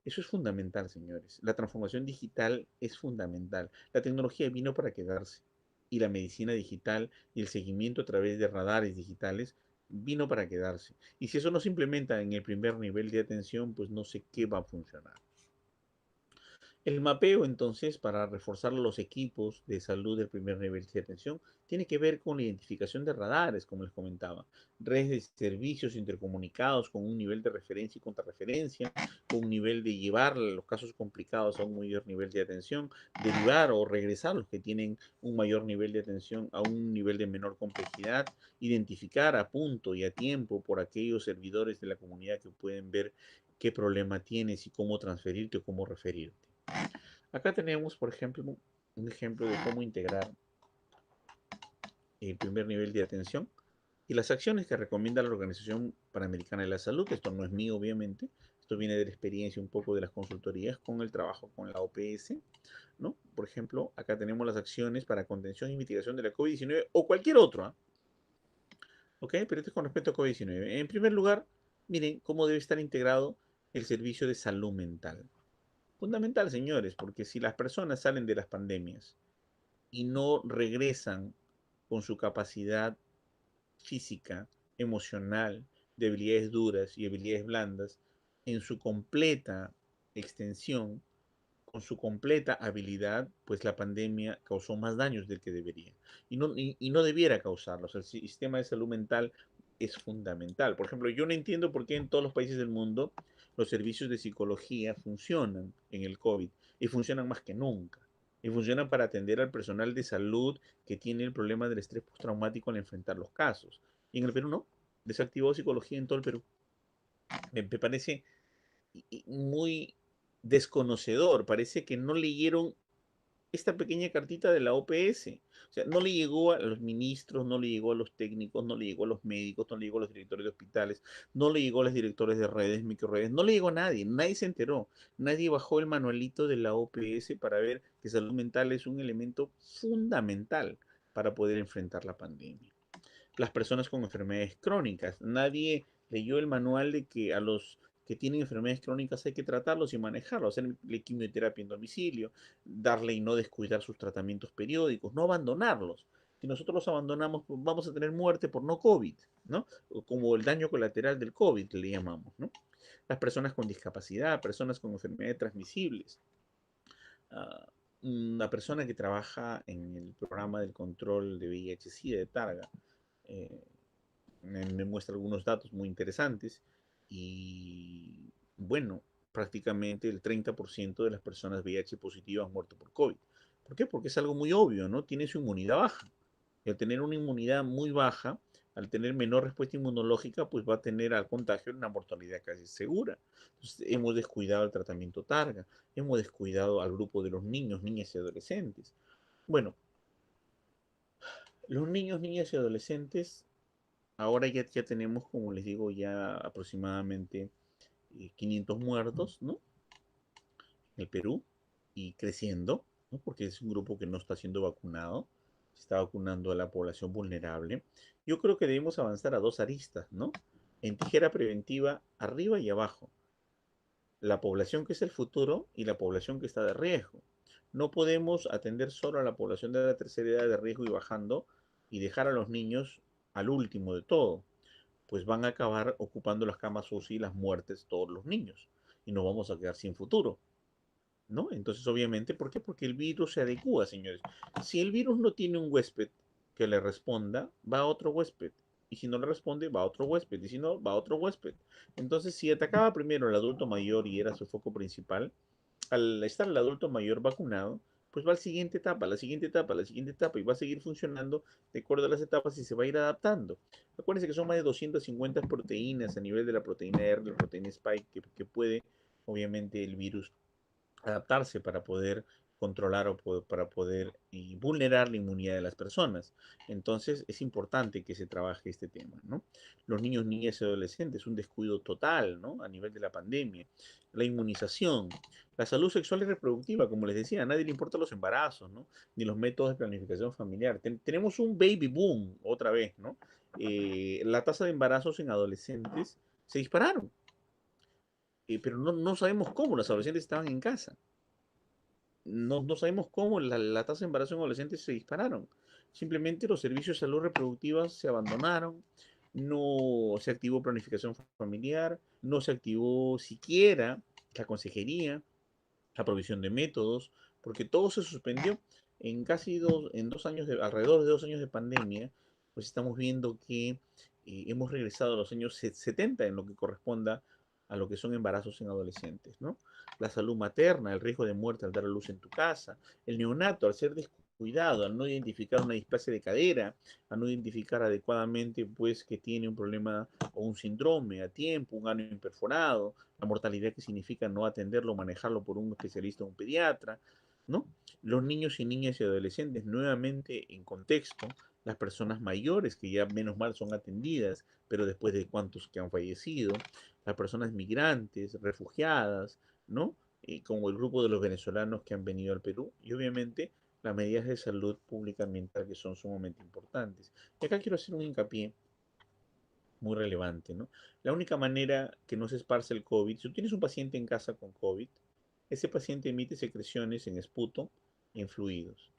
Speaker 2: Eso es fundamental, señores. La transformación digital es fundamental. La tecnología vino para quedarse y la medicina digital y el seguimiento a través de radares digitales vino para quedarse. Y si eso no se implementa en el primer nivel de atención, pues no sé qué va a funcionar. El mapeo, entonces, para reforzar los equipos de salud del primer nivel de atención, tiene que ver con la identificación de radares, como les comentaba, redes de servicios intercomunicados con un nivel de referencia y contrarreferencia, con un nivel de llevar los casos complicados a un mayor nivel de atención, derivar o regresar los que tienen un mayor nivel de atención a un nivel de menor complejidad, identificar a punto y a tiempo por aquellos servidores de la comunidad que pueden ver qué problema tienes y cómo transferirte o cómo referirte. Acá tenemos, por ejemplo, un ejemplo de cómo integrar el primer nivel de atención y las acciones que recomienda la Organización Panamericana de la Salud. Esto no es mío, obviamente. Esto viene de la experiencia un poco de las consultorías con el trabajo con la OPS, ¿no? Por ejemplo, acá tenemos las acciones para contención y mitigación de la COVID-19 o cualquier otro, ¿eh? ¿Ok? Pero esto es con respecto a COVID-19. En primer lugar, miren cómo debe estar integrado el servicio de salud mental. Fundamental, señores, porque si las personas salen de las pandemias y no regresan con su capacidad física, emocional, de habilidades duras y habilidades blandas en su completa extensión, con su completa habilidad, pues la pandemia causó más daños del que debería. Y no debiera causarlos. El sistema de salud mental es fundamental. Por ejemplo, yo no entiendo por qué en todos los países del mundo los servicios de psicología funcionan en el COVID y funcionan más que nunca. Y funcionan para atender al personal de salud que tiene el problema del estrés postraumático al enfrentar los casos. Y en el Perú no. Desactivó psicología en todo el Perú. Me parece muy desconocedor. Parece que no leyeron esta pequeña cartita de la OPS. O sea, no le llegó a los ministros, no le llegó a los técnicos, no le llegó a los médicos, no le llegó a los directores de hospitales, no le llegó a los directores de redes, microredes, no le llegó a nadie, nadie se enteró, nadie bajó el manualito de la OPS para ver que salud mental es un elemento fundamental para poder enfrentar la pandemia. Las personas con enfermedades crónicas, nadie leyó el manual de que a los que tienen enfermedades crónicas hay que tratarlos y manejarlos, hacerle quimioterapia en domicilio, darle y no descuidar sus tratamientos periódicos, no abandonarlos. Si nosotros los abandonamos, pues vamos a tener muerte por no COVID, ¿no? Como el daño colateral del COVID, le llamamos, ¿no? Las personas con discapacidad, personas con enfermedades transmisibles. Una persona que trabaja en el programa del control de VIH-Sida de Targa, eh, me muestra algunos datos muy interesantes y bueno, prácticamente el 30% de las personas VIH positivas han muerto por COVID. ¿Por qué? Porque es algo muy obvio, ¿no? Tiene su inmunidad baja. Y al tener una inmunidad muy baja, al tener menor respuesta inmunológica, pues va a tener al contagio una mortalidad casi segura. Entonces, hemos descuidado el tratamiento targa, hemos descuidado al grupo de los niños, niñas y adolescentes. Bueno, los niños, niñas y adolescentes ahora ya tenemos, como les digo, ya aproximadamente 500 muertos, ¿no? En el Perú y creciendo, ¿no? Porque es un grupo que no está siendo vacunado, se está vacunando a la población vulnerable. Yo creo que debemos avanzar a dos aristas, ¿no? En tijera preventiva, arriba y abajo. La población que es el futuro y la población que está de riesgo. No podemos atender solo a la población de la tercera edad de riesgo y bajando y dejar a los niños al último de todo, pues van a acabar ocupando las camas UCI y las muertes todos los niños y nos vamos a quedar sin futuro, ¿no? Entonces, obviamente, ¿por qué? Porque el virus se adecua, señores. Si el virus no tiene un huésped que le responda, va a otro huésped Y si no le responde, va a otro huésped. Y si no, va a otro huésped. Entonces, si atacaba primero al adulto mayor y era su foco principal, al estar el adulto mayor vacunado, pues va a la siguiente etapa, la siguiente etapa, la siguiente etapa y va a seguir funcionando de acuerdo a las etapas y se va a ir adaptando. Acuérdense que son más de 250 proteínas a nivel de la proteína R, la proteína Spike, que puede obviamente el virus adaptarse para poder controlar o para poder vulnerar la inmunidad de las personas. Entonces es importante que se trabaje este tema, ¿no? Los niños, niñas y adolescentes, un descuido total, ¿no? A nivel de la pandemia. La inmunización, la salud sexual y reproductiva, como les decía, a nadie le importan los embarazos, ¿no? Ni los métodos de planificación familiar. Tenemos un baby boom otra vez, ¿no? La tasa de embarazos en adolescentes se dispararon, pero no sabemos cómo los adolescentes estaban en casa. No sabemos cómo la tasa de embarazo en adolescentes se dispararon. Simplemente los servicios de salud reproductiva se abandonaron, no se activó planificación familiar, no se activó siquiera la consejería, la provisión de métodos, porque todo se suspendió en en 2 años, alrededor de 2 años de pandemia, pues estamos viendo que hemos regresado a los años 70 en lo que corresponda a lo que son embarazos en adolescentes, ¿no? La salud materna, el riesgo de muerte al dar a luz en tu casa, el neonato al ser descuidado, al no identificar una displasia de cadera, a no identificar adecuadamente pues que tiene un problema o un síndrome a tiempo, un ano imperforado, la mortalidad que significa no atenderlo, manejarlo por un especialista o un pediatra, ¿no? Los niños y niñas y adolescentes, nuevamente en contexto, las personas mayores que ya menos mal son atendidas, pero después de cuántos que han fallecido, las personas migrantes, refugiadas, ¿no? Como el grupo de los venezolanos que han venido al Perú, y obviamente las medidas de salud pública ambiental que son sumamente importantes. Y acá quiero hacer un hincapié muy relevante, ¿no? La única manera que no se esparce el COVID, si tú tienes un paciente en casa con COVID, ese paciente emite secreciones en esputo y en fluidos.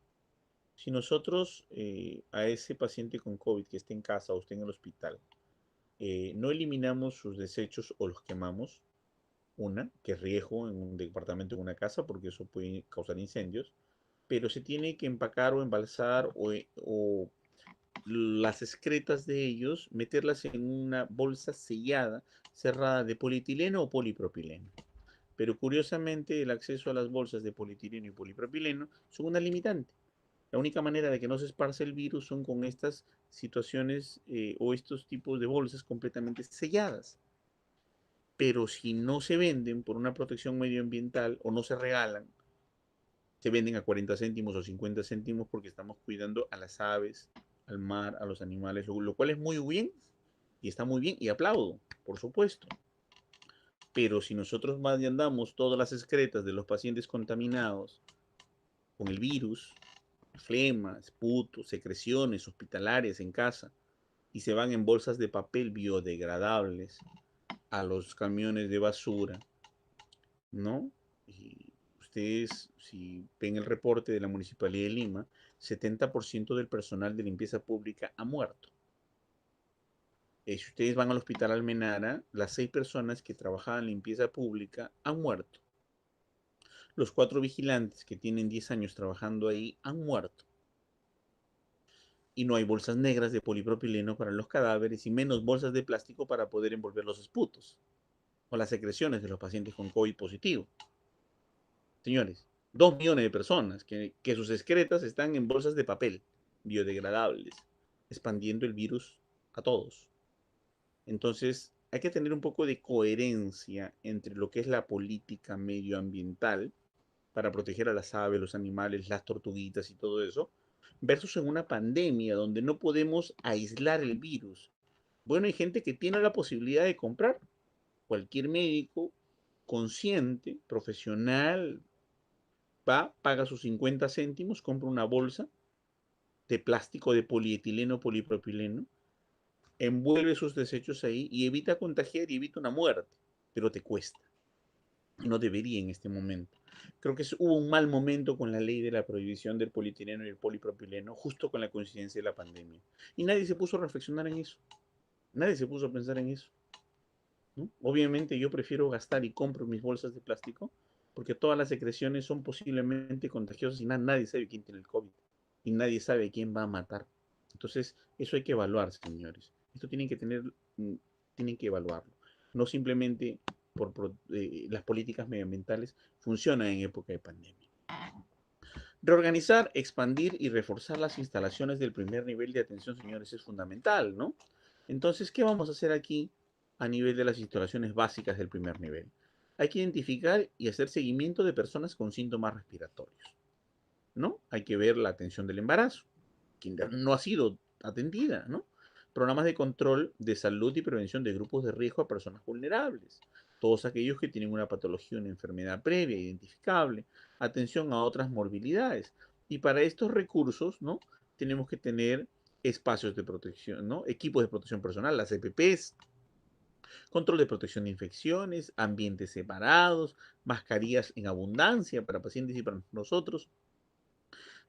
Speaker 2: Si nosotros a ese paciente con COVID que esté en casa o esté en el hospital, no eliminamos sus desechos o los quemamos, que es riesgo en un departamento, en una casa, porque eso puede causar incendios, pero se tiene que empacar o embalsar o las excretas de ellos, meterlas en una bolsa sellada, cerrada de polietileno o polipropileno. Pero curiosamente el acceso a las bolsas de polietileno y polipropileno son una limitante. La única manera de que no se esparce el virus son con estas situaciones o estos tipos de bolsas completamente selladas. Pero si no se venden por una protección medioambiental o no se regalan, se venden a 40 céntimos o 50 céntimos porque estamos cuidando a las aves, al mar, a los animales, lo cual es muy bien y está muy bien y aplaudo, por supuesto. Pero si nosotros mandamos todas las excretas de los pacientes contaminados con el virus, flema, esputo, secreciones hospitalarias en casa, y se van en bolsas de papel biodegradables a los camiones de basura, ¿no? Y ustedes, si ven el reporte de la Municipalidad de Lima, 70% del personal de limpieza pública ha muerto. Si ustedes van al hospital Almenara, las 6 personas que trabajaban en limpieza pública han muerto. Los 4 vigilantes que tienen 10 años trabajando ahí han muerto. Y no hay bolsas negras de polipropileno para los cadáveres y menos bolsas de plástico para poder envolver los esputos o las secreciones de los pacientes con COVID positivo. Señores, 2 millones de personas que sus excretas están en bolsas de papel biodegradables, expandiendo el virus a todos. Entonces, hay que tener un poco de coherencia entre lo que es la política medioambiental para proteger a las aves, los animales, las tortuguitas y todo eso, versus en una pandemia donde no podemos aislar el virus. Bueno, hay gente que tiene la posibilidad de comprar. Cualquier médico consciente, profesional, va, paga sus 50 céntimos, compra una bolsa de plástico de polietileno, polipropileno, envuelve sus desechos ahí y evita contagiar y evita una muerte, pero te cuesta. No debería en este momento. Creo que hubo un mal momento con la ley de la prohibición del polietileno y el polipropileno, justo con la coincidencia de la pandemia. Y nadie se puso a reflexionar en eso. Nadie se puso a pensar en eso, ¿no? Obviamente yo prefiero gastar y compro mis bolsas de plástico porque todas las secreciones son posiblemente contagiosas y nadie sabe quién tiene el COVID y nadie sabe quién va a matar. Entonces, eso hay que evaluar, señores. Esto tienen que evaluarlo. No simplemente las políticas medioambientales funcionan en época de pandemia. Reorganizar, expandir y reforzar las instalaciones del primer nivel de atención, señores, es fundamental, ¿no? Entonces, ¿qué vamos a hacer aquí a nivel de las instalaciones básicas del primer nivel? Hay que identificar y hacer seguimiento de personas con síntomas respiratorios, ¿no? Hay que ver la atención del embarazo, que no ha sido atendida, ¿no? Programas de control de salud y prevención de grupos de riesgo a personas vulnerables. Todos aquellos que tienen una patología, una enfermedad previa identificable. Atención a otras morbilidades. Y para estos recursos, ¿no? Tenemos que tener espacios de protección, ¿no? Equipos de protección personal, las EPPs, control de protección de infecciones, ambientes separados, mascarillas en abundancia para pacientes y para nosotros,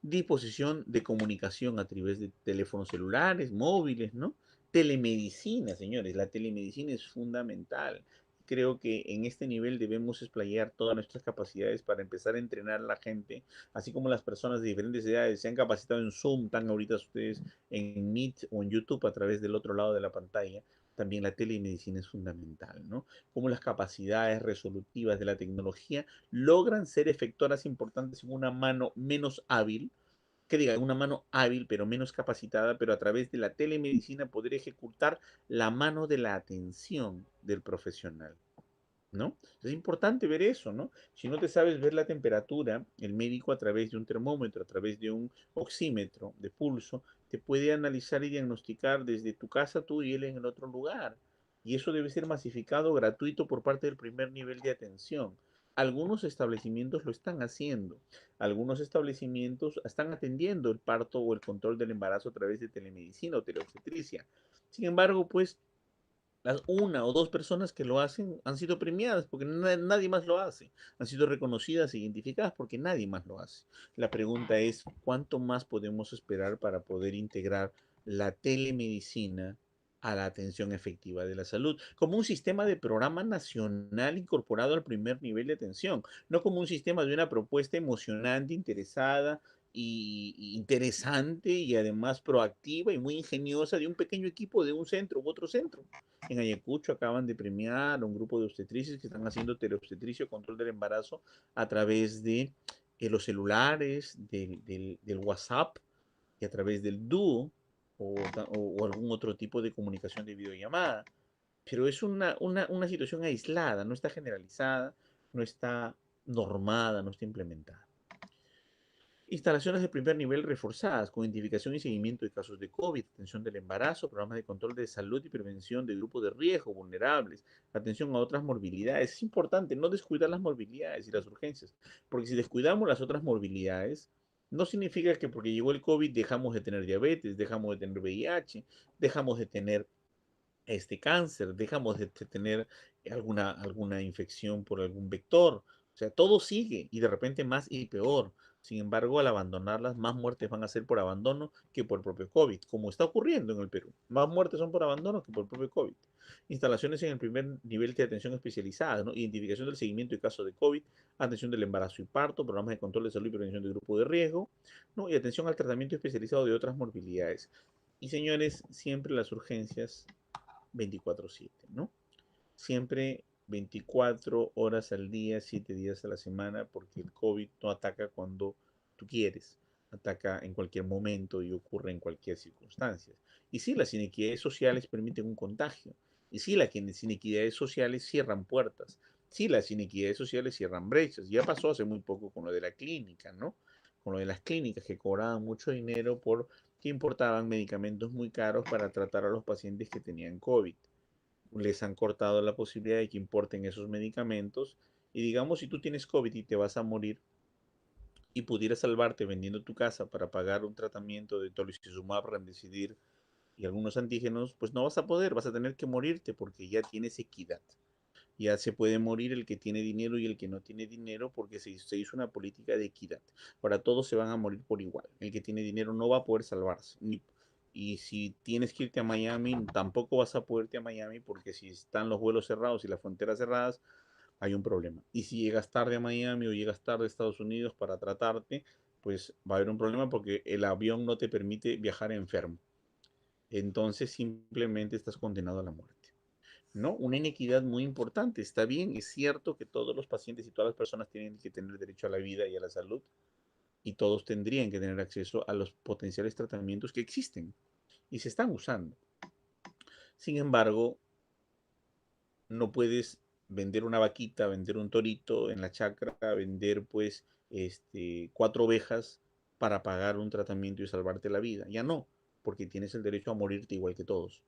Speaker 2: disposición de comunicación a través de teléfonos celulares, móviles, ¿no? Telemedicina, señores, la telemedicina es fundamental. Creo que en este nivel debemos explayar todas nuestras capacidades para empezar a entrenar a la gente, así como las personas de diferentes edades se han capacitado en Zoom, están ahorita ustedes en Meet o en YouTube a través del otro lado de la pantalla. También la telemedicina es fundamental, ¿no? Cómo las capacidades resolutivas de la tecnología logran ser efectoras importantes en una mano menos hábil, que diga, una mano hábil pero menos capacitada, pero a través de la telemedicina poder ejecutar la mano de la atención del profesional, ¿no? Es importante ver eso, ¿no? Si no te sabes ver la temperatura, el médico a través de un termómetro, a través de un oxímetro de pulso, te puede analizar y diagnosticar desde tu casa tú y él en el otro lugar. Y eso debe ser masificado, gratuito por parte del primer nivel de atención. Algunos establecimientos lo están haciendo. Algunos establecimientos están atendiendo el parto o el control del embarazo a través de telemedicina o teleobstetricia. Sin embargo, pues las una o dos personas que lo hacen han sido premiadas porque nadie más lo hace. Han sido reconocidas e identificadas porque nadie más lo hace. La pregunta es, ¿cuánto más podemos esperar para poder integrar la telemedicina a la atención efectiva de la salud? Como un sistema de programa nacional incorporado al primer nivel de atención, no como un sistema de una propuesta emocionante, interesada y interesante y además proactiva y muy ingeniosa de un pequeño equipo de un centro u otro centro. En Ayacucho acaban de premiar a un grupo de obstetrices que están haciendo teleobstetricia, control del embarazo, a través de los celulares, del WhatsApp y a través del Duo o algún otro tipo de comunicación de videollamada. Pero es una situación aislada, no está generalizada, no está normada, no está implementada. Instalaciones de primer nivel reforzadas, con identificación y seguimiento de casos de COVID, atención del embarazo, programas de control de salud y prevención de grupos de riesgo vulnerables, atención a otras morbilidades. Es importante no descuidar las morbilidades y las urgencias, porque si descuidamos las otras morbilidades, no significa que porque llegó el COVID dejamos de tener diabetes, dejamos de tener VIH, dejamos de tener cáncer, dejamos de tener alguna infección por algún vector. O sea, todo sigue y de repente más y peor. Sin embargo, al abandonarlas, más muertes van a ser por abandono que por propio COVID, como está ocurriendo en el Perú. Más muertes son por abandono que por propio COVID. Instalaciones en el primer nivel de atención especializada, ¿no? Identificación del seguimiento y caso de COVID, atención del embarazo y parto, programas de control de salud y prevención de grupo de riesgo, ¿no? Y atención al tratamiento especializado de otras morbilidades. Y señores, siempre las urgencias 24/7, ¿no? Siempre 24 horas al día, 7 días a la semana, porque el COVID no ataca cuando tú quieres, ataca en cualquier momento y ocurre en cualquier circunstancia. Y sí, las inequidades sociales permiten un contagio. Y sí, las inequidades sociales cierran puertas. Sí, las inequidades sociales cierran brechas. Ya pasó hace muy poco con lo de la clínica, ¿no? Con lo de las clínicas que cobraban mucho dinero por que importaban medicamentos muy caros para tratar a los pacientes que tenían COVID. Les han cortado la posibilidad de que importen esos medicamentos y digamos si tú tienes COVID y te vas a morir y pudieras salvarte vendiendo tu casa para pagar un tratamiento de tocilizumab, remdesivir y algunos antígenos, pues no vas a poder, vas a tener que morirte porque ya tienes equidad. Ya se puede morir el que tiene dinero y el que no tiene dinero porque se hizo una política de equidad. Ahora todos se van a morir por igual. El que tiene dinero no va a poder salvarse. Y si tienes que irte a Miami, tampoco vas a poder irte a Miami porque si están los vuelos cerrados y las fronteras cerradas, hay un problema. Y si llegas tarde a Miami o llegas tarde a Estados Unidos para tratarte, pues va a haber un problema porque el avión no te permite viajar enfermo. entonces simplemente estás condenado a la muerte. ¿No? Una inequidad muy importante. Está bien, es cierto que todos los pacientes y todas las personas tienen que tener derecho a la vida y a la salud, y todos tendrían que tener acceso a los potenciales tratamientos que existen y se están usando. Sin embargo, no puedes vender una vaquita, vender un torito en la chacra, vender pues cuatro ovejas para pagar un tratamiento y salvarte la vida. Ya no, porque tienes el derecho a morirte igual que todos.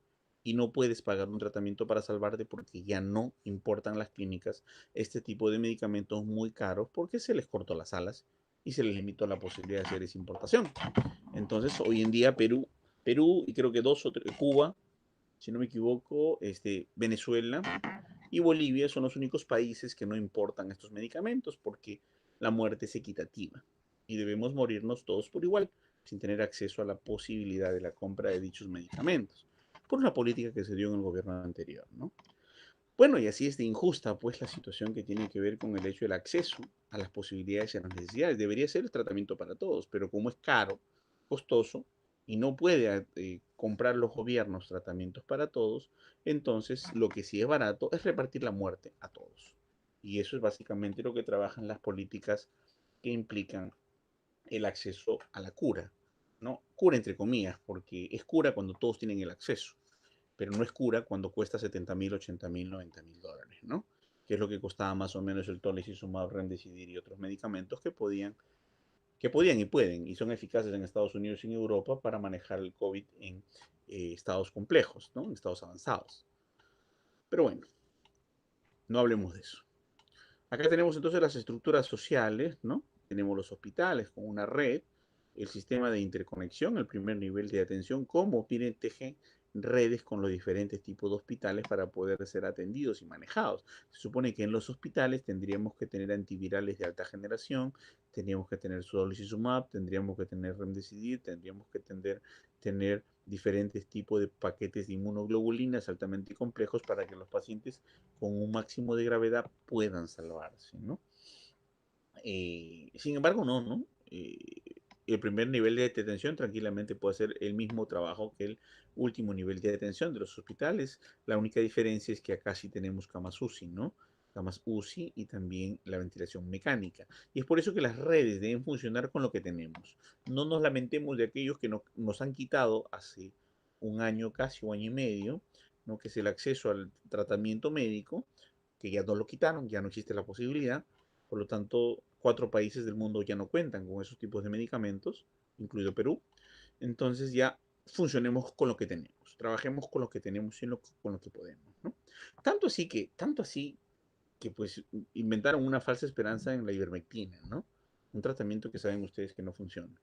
Speaker 2: Y no puedes pagar un tratamiento para salvarte porque ya no importan las clínicas este tipo de medicamentos muy caros porque se les cortó las alas y se les limitó la posibilidad de hacer esa importación. Entonces, hoy en día Perú y creo que dos o tres, Cuba, si no me equivoco, Venezuela y Bolivia son los únicos países que no importan estos medicamentos porque la muerte es equitativa y debemos morirnos todos por igual, sin tener acceso a la posibilidad de la compra de dichos medicamentos, por una política que se dio en el gobierno anterior, ¿no? Bueno, y así es de injusta, pues, la situación que tiene que ver con el hecho del acceso a las posibilidades y a las necesidades. Debería ser el tratamiento para todos, pero como es caro, costoso, y no puede comprar los gobiernos tratamientos para todos, entonces lo que sí es barato es repartir la muerte a todos. Y eso es básicamente lo que trabajan las políticas que implican el acceso a la cura, ¿no? Cura entre comillas, porque es cura cuando todos tienen el acceso, pero no es cura cuando cuesta 70.000, 80.000, 90.000 dólares, ¿no? Que es lo que costaba más o menos el Tolicizumab, Remdesivir y otros medicamentos que podían y pueden, y son eficaces en Estados Unidos y en Europa para manejar el COVID en estados complejos, ¿no? En estados avanzados. Pero bueno, no hablemos de eso. Acá tenemos entonces las estructuras sociales, ¿no? Tenemos los hospitales con una red, el sistema de interconexión, el primer nivel de atención, cómo Piren teje redes con los diferentes tipos de hospitales para poder ser atendidos y manejados. Se supone que en los hospitales tendríamos que tener antivirales de alta generación, tendríamos que tener Sudoclizumab, tendríamos que tener Remdesivir, tendríamos que tener diferentes tipos de paquetes de inmunoglobulinas altamente complejos para que los pacientes con un máximo de gravedad puedan salvarse, ¿no? Sin embargo, no. El primer nivel de detención tranquilamente puede hacer el mismo trabajo que el último nivel de detención de los hospitales. La única diferencia es que acá sí tenemos camas UCI, ¿no? Camas UCI y también la ventilación mecánica. Y es por eso que las redes deben funcionar con lo que tenemos. No nos lamentemos de aquellos que nos han quitado hace un año, casi un año y medio, ¿no? Que es el acceso al tratamiento médico, que ya no lo quitaron, ya no existe la posibilidad. Por lo tanto, 4 países del mundo ya no cuentan con esos tipos de medicamentos, incluido Perú. Entonces ya funcionemos con lo que tenemos, trabajemos con lo que tenemos y con lo que podemos, ¿no? Tanto así que pues inventaron una falsa esperanza en la ivermectina, ¿no? Un tratamiento que saben ustedes que no funciona,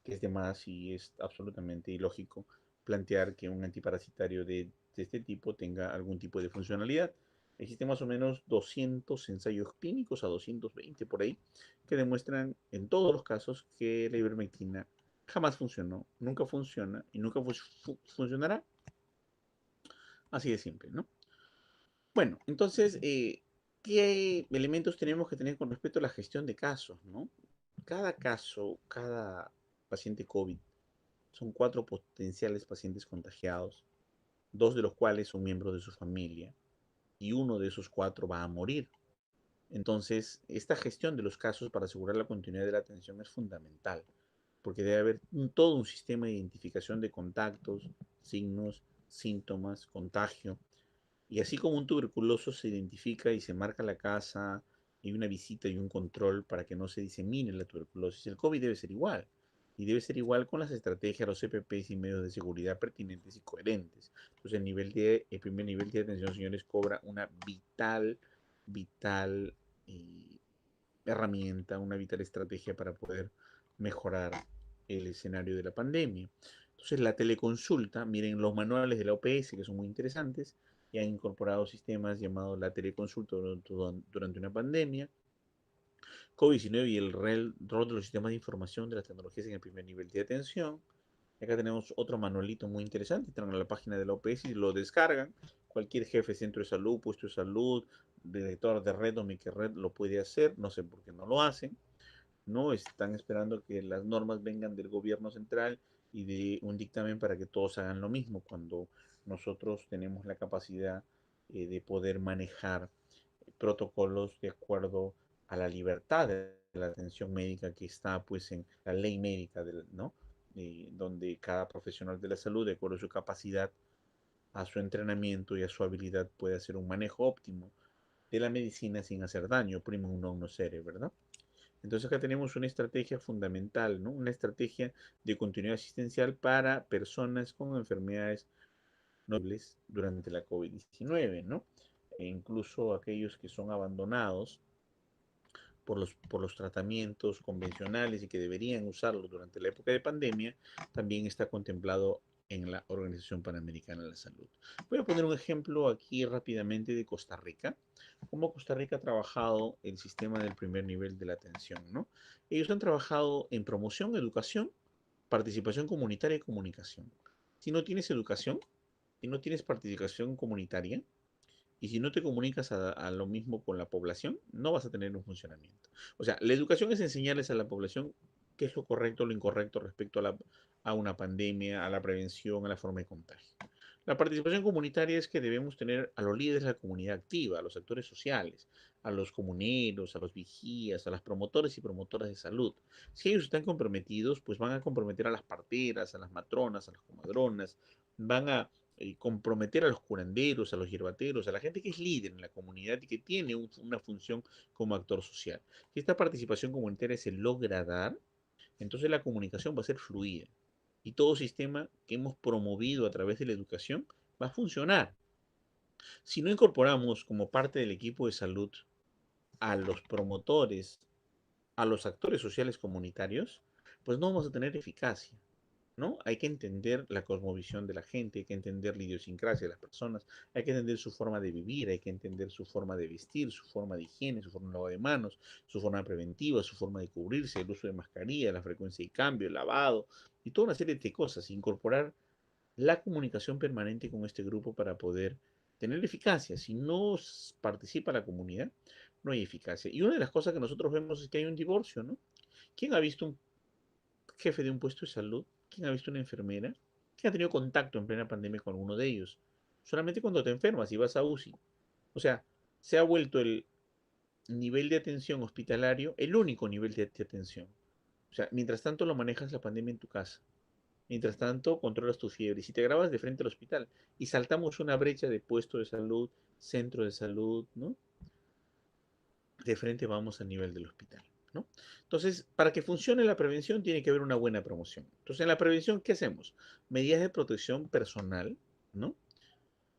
Speaker 2: que es de más y es absolutamente ilógico plantear que un antiparasitario de este tipo tenga algún tipo de funcionalidad. Existen más o menos 200 ensayos clínicos a 220 por ahí que demuestran en todos los casos que la ivermectina jamás funcionó, nunca funciona y nunca funcionará. Así de simple, ¿no? Bueno, entonces, ¿qué elementos tenemos que tener con respecto a la gestión de casos, ¿no? Cada caso, cada paciente COVID son 4 potenciales pacientes contagiados, 2 de los cuales son miembros de su familia y uno de esos 4 va a morir. Entonces, esta gestión de los casos para asegurar la continuidad de la atención es fundamental, porque debe haber todo un sistema de identificación de contactos, signos, síntomas, contagio, y así como un tuberculoso se identifica y se marca la casa, y una visita y un control para que no se disemine la tuberculosis, el COVID debe ser igual. Y debe ser igual con las estrategias, los CPPs y medios de seguridad pertinentes y coherentes. Entonces, el primer nivel de atención, señores, cobra una vital eh, herramienta, una vital estrategia para poder mejorar el escenario de la pandemia. Entonces, la teleconsulta, miren los manuales de la OPS que son muy interesantes, y han incorporado sistemas llamados la teleconsulta durante una pandemia, COVID-19 y el rol de los sistemas de información de las tecnologías en el primer nivel de atención. Acá tenemos otro manualito muy interesante, entran a la página de la OPS y lo descargan. Cualquier jefe de centro de salud, puesto de salud, director de red o microred lo puede hacer, no sé por qué no lo hacen. No están esperando que las normas vengan del gobierno central y de un dictamen para que todos hagan lo mismo, cuando nosotros tenemos la capacidad de poder manejar protocolos de acuerdo a la libertad de la atención médica que está pues en la ley médica, ¿no? Donde cada profesional de la salud, de acuerdo a su capacidad, a su entrenamiento y a su habilidad, puede hacer un manejo óptimo de la medicina sin hacer daño, prima un non nocere, ¿verdad? Entonces acá tenemos una estrategia fundamental, ¿no? Una estrategia de continuidad asistencial para personas con enfermedades nobles durante la COVID-19, ¿no? E incluso aquellos que son abandonados por los tratamientos convencionales y que deberían usarlos durante la época de pandemia, también está contemplado en la Organización Panamericana de la Salud. Voy a poner un ejemplo aquí rápidamente de Costa Rica, cómo Costa Rica ha trabajado el sistema del primer nivel de la atención, ¿no? Ellos han trabajado en promoción, educación, participación comunitaria y comunicación. Si no tienes educación, si no tienes participación comunitaria, y si no te comunicas a lo mismo con la población, no vas a tener un funcionamiento. O sea, la educación es enseñarles a la población qué es lo correcto o lo incorrecto respecto a una pandemia, a la prevención, a la forma de contagio. La participación comunitaria es que debemos tener a los líderes de la comunidad activa, a los actores sociales, a los comuneros, a los vigías, a las promotores y promotoras de salud. Si ellos están comprometidos, pues van a comprometer a las parteras, a las matronas, a las comadronas, van a comprometer a los curanderos, a los hierbateros, a la gente que es líder en la comunidad y que tiene una función como actor social. Si esta participación comunitaria se logra dar, entonces la comunicación va a ser fluida y todo sistema que hemos promovido a través de la educación va a funcionar. Si no incorporamos como parte del equipo de salud a los promotores, a los actores sociales comunitarios, pues no vamos a tener eficacia. ¿No? Hay que entender la cosmovisión de la gente, hay que entender la idiosincrasia de las personas, hay que entender su forma de vivir, hay que entender su forma de vestir, su forma de higiene, su forma de lavado de manos, su forma preventiva, su forma de cubrirse, el uso de mascarilla, la frecuencia de cambio, el lavado y toda una serie de cosas. Incorporar la comunicación permanente con este grupo para poder tener eficacia. Si no participa la comunidad, no hay eficacia. Y una de las cosas que nosotros vemos es que hay un divorcio, ¿no? ¿Quién ha visto un jefe de un puesto de salud? ¿Quién ha visto una enfermera? ¿Quién ha tenido contacto en plena pandemia con alguno de ellos? Solamente cuando te enfermas y vas a UCI. O sea, se ha vuelto el nivel de atención hospitalario el único nivel de atención. O sea, mientras tanto lo manejas la pandemia en tu casa. Mientras tanto, controlas tu fiebre. Y si te grabas de frente al hospital y saltamos una brecha de puesto de salud, centro de salud, ¿no? De frente vamos al nivel del hospital, ¿no? Entonces, para que funcione la prevención tiene que haber una buena promoción. Entonces, en la prevención, ¿qué hacemos? Medidas de protección personal, ¿no?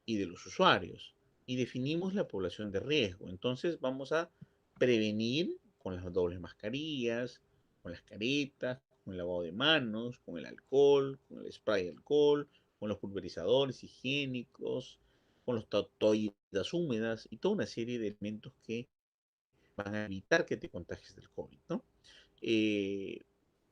Speaker 2: Y de los usuarios. Y definimos la población de riesgo. Entonces, vamos a prevenir con las dobles mascarillas, con las caretas, con el lavado de manos, con el alcohol, con el spray de alcohol, con los pulverizadores higiénicos, con las toallitas húmedas y toda una serie de elementos que van a evitar que te contagies del COVID, ¿no? Eh,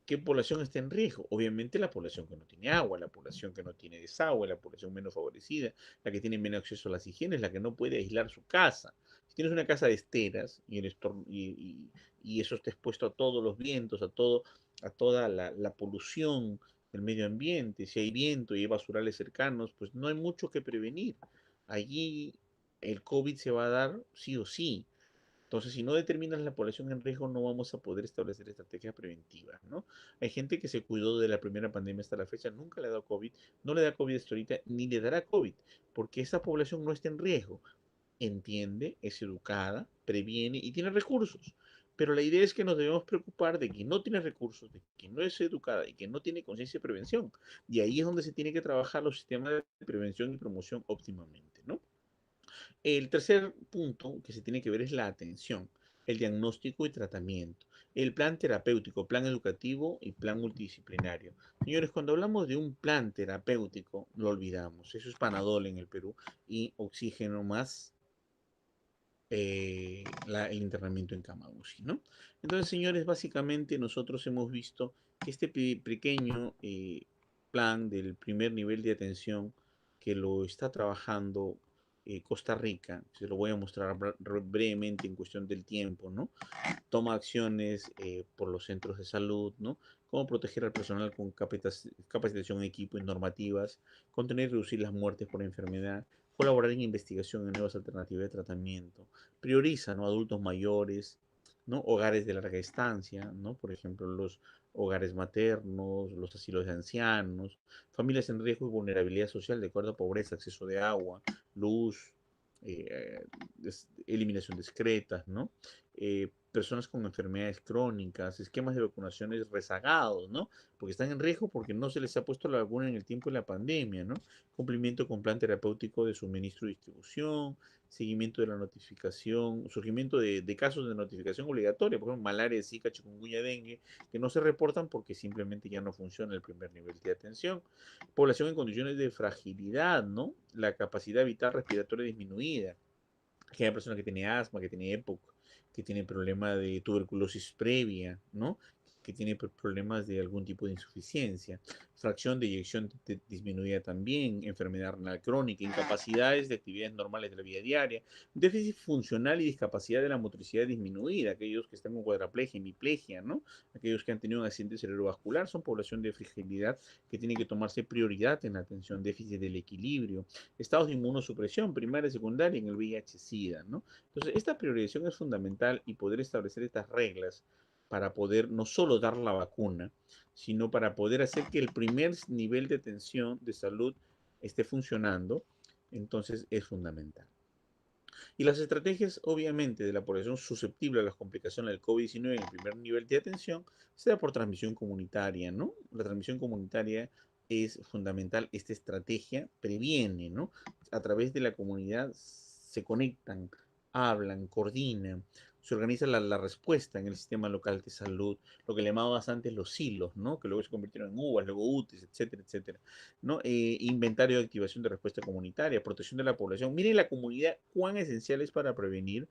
Speaker 2: ¿Qué población está en riesgo? Obviamente la población que no tiene agua, la población que no tiene desagüe, la población menos favorecida, la que tiene menos acceso a las higienes, la que no puede aislar su casa. Si tienes una casa de esteras y eso está expuesto a todos los vientos, a toda la polución del medio ambiente, si hay viento y hay basurales cercanos, pues no hay mucho que prevenir. Allí el COVID se va a dar sí o sí. Entonces, si no determinas la población en riesgo, no vamos a poder establecer estrategias preventivas, ¿no? Hay gente que se cuidó de la primera pandemia hasta la fecha, nunca le ha dado COVID, no le da COVID hasta ahorita, ni le dará COVID, porque esa población no está en riesgo. Entiende, es educada, previene y tiene recursos. Pero la idea es que nos debemos preocupar de quien no tiene recursos, de quien no es educada y que no tiene conciencia de prevención. Y ahí es donde se tiene que trabajar los sistemas de prevención y promoción óptimamente, ¿no? El tercer punto que se tiene que ver es la atención, el diagnóstico y tratamiento, el plan terapéutico, plan educativo y plan multidisciplinario. Señores, cuando hablamos de un plan terapéutico, lo olvidamos. Eso es Panadol en el Perú y oxígeno más el internamiento en cama UCI, ¿no? Entonces, señores, básicamente nosotros hemos visto que este pequeño plan del primer nivel de atención que lo está trabajando Costa Rica, se lo voy a mostrar brevemente en cuestión del tiempo, ¿no? Toma acciones por los centros de salud, ¿no? Cómo proteger al personal con capacitación, equipo y normativas, contener y reducir las muertes por enfermedad, colaborar en investigación en nuevas alternativas de tratamiento, prioriza, ¿no? Adultos mayores, ¿no? Hogares de larga estancia, ¿no? Por ejemplo, los hogares maternos, los asilos de ancianos, familias en riesgo y vulnerabilidad social de acuerdo a pobreza, acceso de agua, luz, eliminación discreta, ¿no? Personas con enfermedades crónicas, esquemas de vacunaciones rezagados, ¿no? Porque están en riesgo porque no se les ha puesto la vacuna en el tiempo de la pandemia, ¿no? Cumplimiento con plan terapéutico de suministro y distribución, seguimiento de la notificación, surgimiento de casos de notificación obligatoria, por ejemplo, malaria, zika, chikungunya, dengue, que no se reportan porque simplemente ya no funciona el primer nivel de atención. Población en condiciones de fragilidad, ¿no? La capacidad vital respiratoria disminuida, aquella persona que tiene asma, que tiene EPOC, que tiene problema de tuberculosis previa, ¿no? Que tiene problemas de algún tipo de insuficiencia, fracción de eyección disminuida también, enfermedad renal crónica, incapacidades de actividades normales de la vida diaria, déficit funcional y discapacidad de la motricidad disminuida, aquellos que están con cuadraplegia, hemiplegia, ¿no? Aquellos que han tenido un accidente cerebrovascular son población de fragilidad que tiene que tomarse prioridad en la atención, déficit del equilibrio, estados de inmunosupresión primaria y secundaria en el VIH-Sida, ¿no? Entonces, esta priorización es fundamental y poder establecer estas reglas para poder no solo dar la vacuna, sino para poder hacer que el primer nivel de atención de salud esté funcionando, entonces es fundamental. Y las estrategias, obviamente, de la población susceptible a las complicaciones del COVID-19 en el primer nivel de atención, sea por transmisión comunitaria, ¿no? La transmisión comunitaria es fundamental. Esta estrategia previene, ¿no? A través de la comunidad se conectan, hablan, coordinan, se organiza la respuesta en el sistema local de salud, lo que le llamabas antes los silos, ¿no? Que luego se convirtieron en UVAs, luego UTIs, etcétera, etcétera. ¿No? Inventario de activación de respuesta comunitaria, protección de la población. Mire la comunidad cuán esencial es para prevenir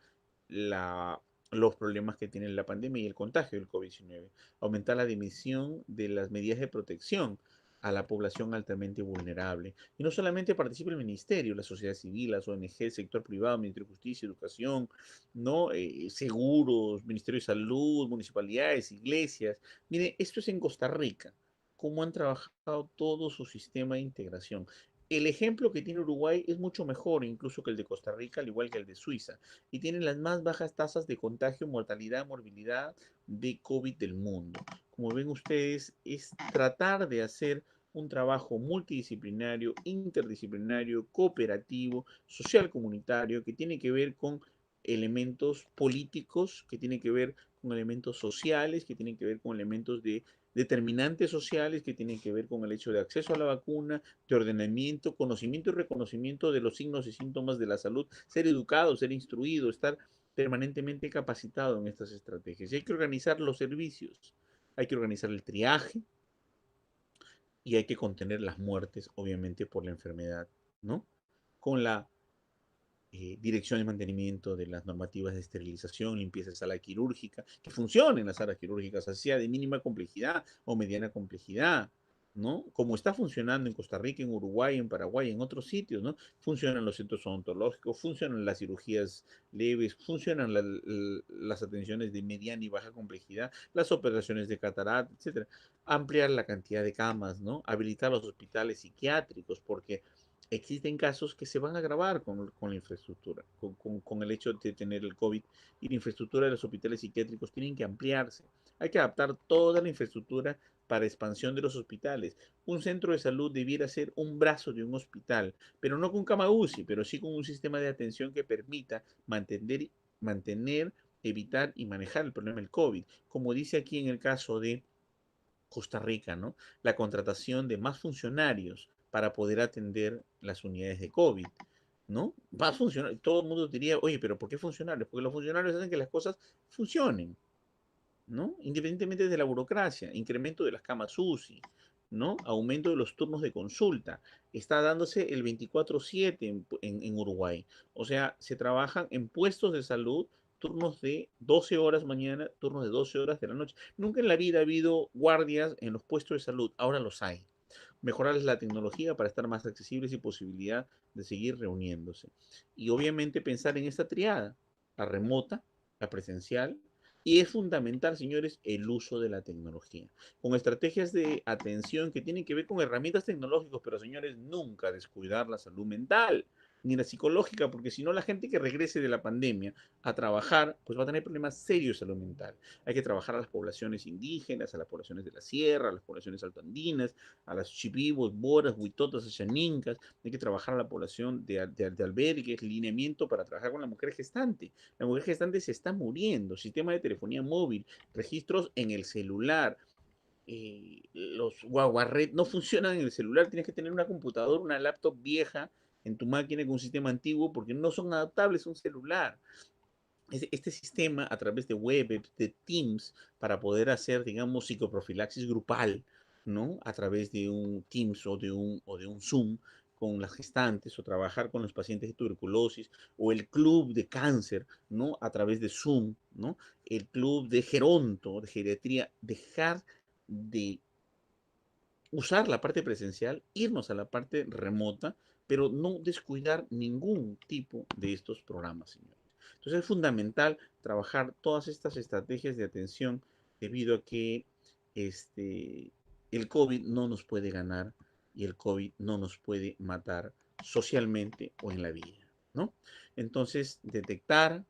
Speaker 2: los problemas que tiene la pandemia y el contagio del COVID-19. Aumentar la dimensión de las medidas de protección a la población altamente vulnerable. Y no solamente participa el ministerio, la sociedad civil, las ONG, el sector privado, Ministerio de Justicia, Educación, ¿no? Seguros, Ministerio de Salud, municipalidades, iglesias. Mire, esto es en Costa Rica cómo han trabajado todo su sistema de integración. El ejemplo que tiene Uruguay es mucho mejor incluso que el de Costa Rica, al igual que el de Suiza, y tiene las más bajas tasas de contagio, mortalidad, morbilidad de COVID del mundo. Como ven ustedes, es tratar de hacer un trabajo multidisciplinario, interdisciplinario, cooperativo, social comunitario, que tiene que ver con elementos políticos, que tiene que ver con elementos sociales, que tienen que ver con elementos de determinantes sociales que tienen que ver con el hecho de acceso a la vacuna, de ordenamiento, conocimiento y reconocimiento de los signos y síntomas de la salud, ser educado, ser instruido, estar permanentemente capacitado en estas estrategias. Y hay que organizar los servicios, hay que organizar el triaje y hay que contener las muertes, obviamente, por la enfermedad, ¿no? Con la dirección y mantenimiento de las normativas de esterilización, limpieza de sala quirúrgica, que funcionen las salas quirúrgicas, así sea de mínima complejidad o mediana complejidad, ¿no? Como está funcionando en Costa Rica, en Uruguay, en Paraguay, en otros sitios, ¿no? Funcionan los centros odontológicos, funcionan las cirugías leves, funcionan las atenciones de mediana y baja complejidad, las operaciones de catarata, etcétera. Ampliar la cantidad de camas, ¿no? Habilitar los hospitales psiquiátricos, porque existen casos que se van a agravar con la infraestructura, con el hecho de tener el COVID y la infraestructura de los hospitales psiquiátricos tienen que ampliarse. Hay que adaptar toda la infraestructura para expansión de los hospitales. Un centro de salud debiera ser un brazo de un hospital, pero no con cama UCI, pero sí con un sistema de atención que permita mantener, evitar y manejar el problema del COVID. Como dice aquí en el caso de Costa Rica, ¿no? La contratación de más funcionarios para poder atender las unidades de COVID, ¿no? Va a funcionar. Todo el mundo diría, oye, pero ¿por qué funcionarios? Porque los funcionarios hacen que las cosas funcionen, ¿no? Independientemente de la burocracia, incremento de las camas UCI, ¿no? Aumento de los turnos de consulta. Está dándose el 24/7 en Uruguay. O sea, se trabajan en puestos de salud turnos de 12 horas mañana, turnos de 12 horas de la noche. Nunca en la vida ha habido guardias en los puestos de salud, ahora los hay. mejorarles la tecnología para estar más accesibles y posibilidad de seguir reuniéndose. Y obviamente pensar en esta triada, la remota, la presencial, y es fundamental, señores, el uso de la tecnología, con estrategias de atención que tienen que ver con herramientas tecnológicas, pero señores, nunca descuidar la salud mental ni la psicológica, porque si no la gente que regrese de la pandemia a trabajar, pues va a tener problemas serios de salud mental. Hay que trabajar a las poblaciones indígenas, a las poblaciones de la sierra, a las poblaciones altoandinas, a las chipibos, boras, huitotas, xanincas. Hay que trabajar a la población de albergues, lineamiento para trabajar con la mujer gestante. La mujer gestante se está muriendo. Sistema de telefonía móvil, registros en el celular. Los guaguarret no funcionan en el celular. Tienes que tener una computadora, una laptop vieja en tu máquina con un sistema antiguo porque no son adaptables a un celular. Este sistema a través de web, de Teams, para poder hacer, digamos, psicoprofilaxis grupal, ¿no? A través de un Teams o de un Zoom con las gestantes o trabajar con los pacientes de tuberculosis o el club de cáncer, ¿no? A través de Zoom, ¿no? El club de geronto, de geriatría, dejar de usar la parte presencial, irnos a la parte remota, pero no descuidar ningún tipo de estos programas, señores. Entonces es fundamental trabajar todas estas estrategias de atención debido a que el COVID no nos puede ganar y el COVID no nos puede matar socialmente o en la vida, ¿no? Entonces, detectar,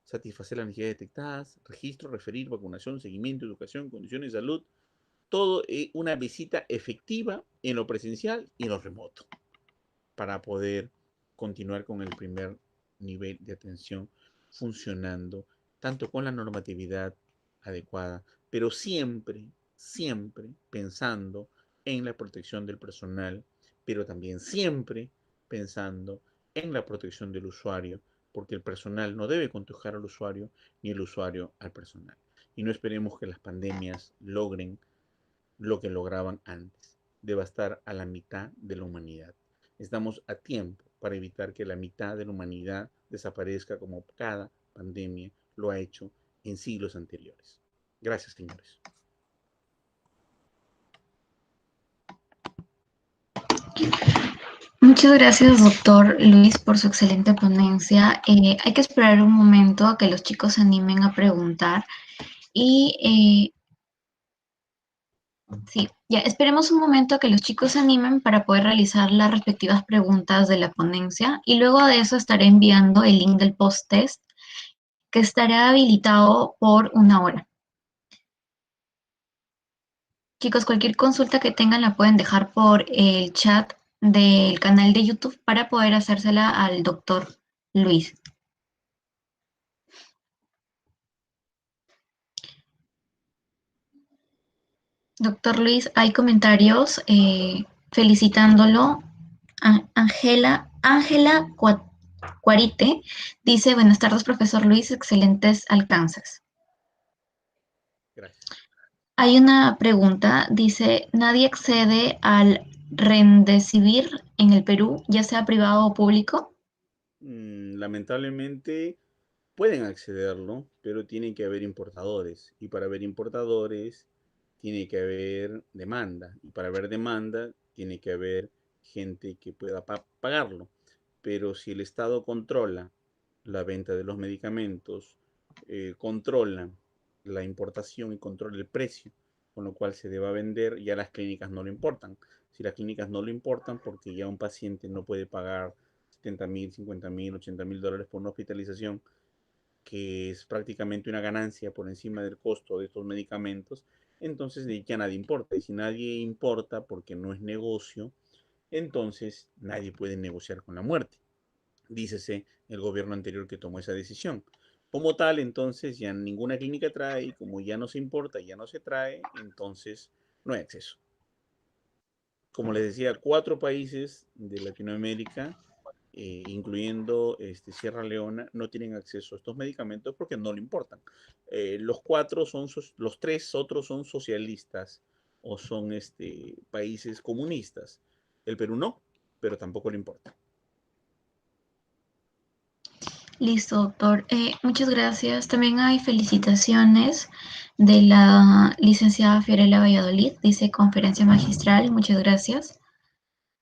Speaker 2: satisfacer las necesidades detectadas, registro, referir, vacunación, seguimiento, educación, condiciones de salud, todo una visita efectiva en lo presencial y en lo remoto para poder continuar con el primer nivel de atención funcionando, tanto con la normatividad adecuada, pero siempre, siempre pensando en la protección del personal, pero también siempre pensando en la protección del usuario, porque el personal no debe contagiar al usuario ni el usuario al personal. Y no esperemos que las pandemias logren lo que lograban antes, devastar a la mitad de la humanidad. Estamos a tiempo para evitar que la mitad de la humanidad desaparezca como cada pandemia lo ha hecho en siglos anteriores. Gracias, señores.
Speaker 1: Muchas gracias, doctor Luis, por su excelente ponencia. Hay que esperar un momento a que los chicos se animen a preguntar y sí, ya esperemos un momento a que los chicos se animen para poder realizar las respectivas preguntas de la ponencia y luego de eso estaré enviando el link del post-test que estará habilitado por 1 hora. Chicos, cualquier consulta que tengan la pueden dejar por el chat del canal de YouTube para poder hacérsela al doctor Luis. Doctor Luis, hay comentarios felicitándolo. Ángela Cuarite dice, buenas tardes, profesor Luis, excelentes alcances.
Speaker 2: Gracias.
Speaker 1: Hay una pregunta, dice, ¿nadie accede al Remdesivir en el Perú, ya sea privado o público?
Speaker 2: Lamentablemente pueden accederlo, pero tienen que haber importadores. Y para haber importadores tiene que haber demanda. Y para haber demanda tiene que haber gente que pueda pagarlo. Pero si el Estado controla la venta de los medicamentos, controla la importación y controla el precio, con lo cual se deba vender, ya las clínicas no lo importan. Si las clínicas no lo importan porque ya un paciente no puede pagar 70.000, 50.000, 80.000 dólares por una hospitalización, que es prácticamente una ganancia por encima del costo de estos medicamentos, entonces ya nadie importa. Y si nadie importa porque no es negocio, entonces nadie puede negociar con la muerte. Dícese el gobierno anterior que tomó esa decisión. Como tal, entonces ya ninguna clínica trae y como ya no se importa, ya no se trae, entonces no hay acceso. Como les decía, 4 países de Latinoamérica, incluyendo Sierra Leona, no tienen acceso a estos medicamentos porque no le importan. Los 3 otros son socialistas o son países comunistas. El Perú no, pero tampoco le importa.
Speaker 1: Listo, doctor. Muchas gracias. También hay felicitaciones de la licenciada Fiorella Valladolid. Dice conferencia magistral. Muchas gracias.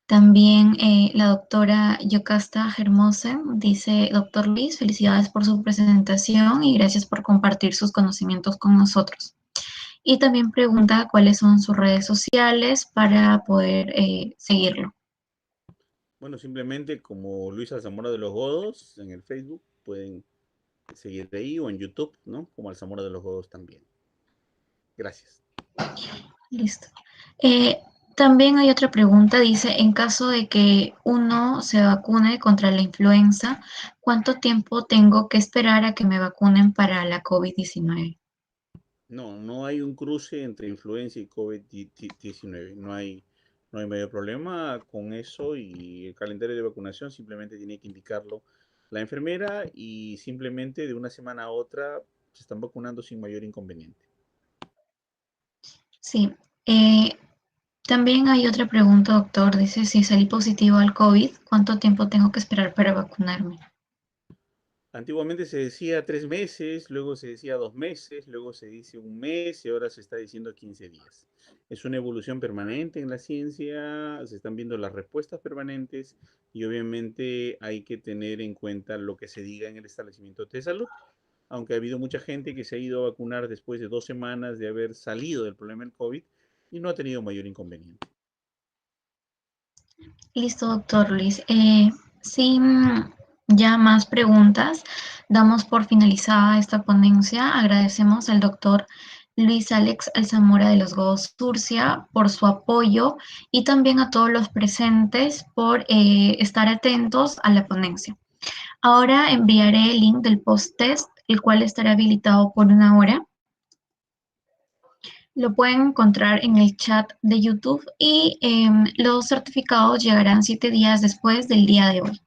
Speaker 1: También la doctora Yocasta Hermosen dice, doctor Luis, felicidades por su presentación y gracias por compartir sus conocimientos con nosotros. Y también pregunta cuáles son sus redes sociales para poder seguirlo.
Speaker 2: Bueno, simplemente como Luisa Zamora de los Godos en el Facebook, pueden seguir de ahí o en YouTube, ¿no? Como Alzamora de los Godos también. Gracias.
Speaker 1: Listo. Eh, También hay otra pregunta, dice, en caso de que uno se vacune contra la influenza, ¿cuánto tiempo tengo que esperar a que me vacunen para la COVID-19?
Speaker 2: No, no hay un cruce entre influenza y COVID-19. No hay mayor problema con eso y el calendario de vacunación simplemente tiene que indicarlo la enfermera y simplemente de una semana a otra se están vacunando sin mayor inconveniente.
Speaker 1: Sí. Eh, También hay otra pregunta, doctor. Dice, si salí positivo al COVID, ¿cuánto tiempo tengo que esperar para vacunarme?
Speaker 2: Antiguamente se decía 3 meses, luego se decía 2 meses, luego se dice un mes y ahora se está diciendo 15 días. Es una evolución permanente en la ciencia, se están viendo las respuestas permanentes y obviamente hay que tener en cuenta lo que se diga en el establecimiento de salud. Aunque ha habido mucha gente que se ha ido a vacunar después de 2 semanas de haber salido del problema del COVID y no ha tenido mayor inconveniente.
Speaker 1: Listo, doctor Luis. Sin ya más preguntas, damos por finalizada esta ponencia. Agradecemos al doctor Luis Alex Alzamora de los Godos Turcia por su apoyo y también a todos los presentes por estar atentos a la ponencia. Ahora enviaré el link del post-test, el cual estará habilitado por 1 hora. Lo pueden encontrar en el chat de YouTube y los certificados llegarán 7 días después del día de hoy.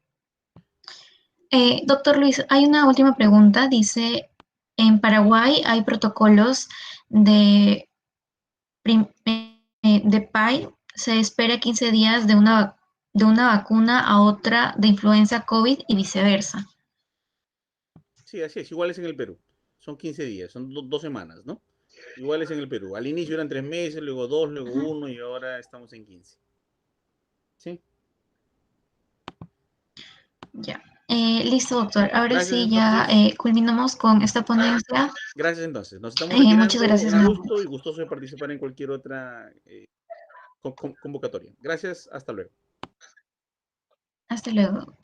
Speaker 1: Doctor Luis, hay una última pregunta. Dice, en Paraguay hay protocolos de, de PAI. Se espera 15 días de una vacuna a otra de influenza COVID y viceversa.
Speaker 2: Sí, así es, igual es en el Perú. Son 15 días, son 2 semanas, ¿no? Igual es en el Perú. Al inicio eran 3 meses, luego dos, luego uno y ahora estamos en 15. ¿Sí?
Speaker 1: Ya. Listo, doctor. Ahora
Speaker 2: Gracias
Speaker 1: sí, ya
Speaker 2: entonces.
Speaker 1: culminamos con esta ponencia.
Speaker 2: Gracias entonces. Nos estamos
Speaker 1: Muchas
Speaker 2: retirando.
Speaker 1: gracias,
Speaker 2: Un
Speaker 1: nuevamente.
Speaker 2: gusto y gustoso de participar en cualquier otra convocatoria. Gracias, hasta luego.
Speaker 1: Hasta luego.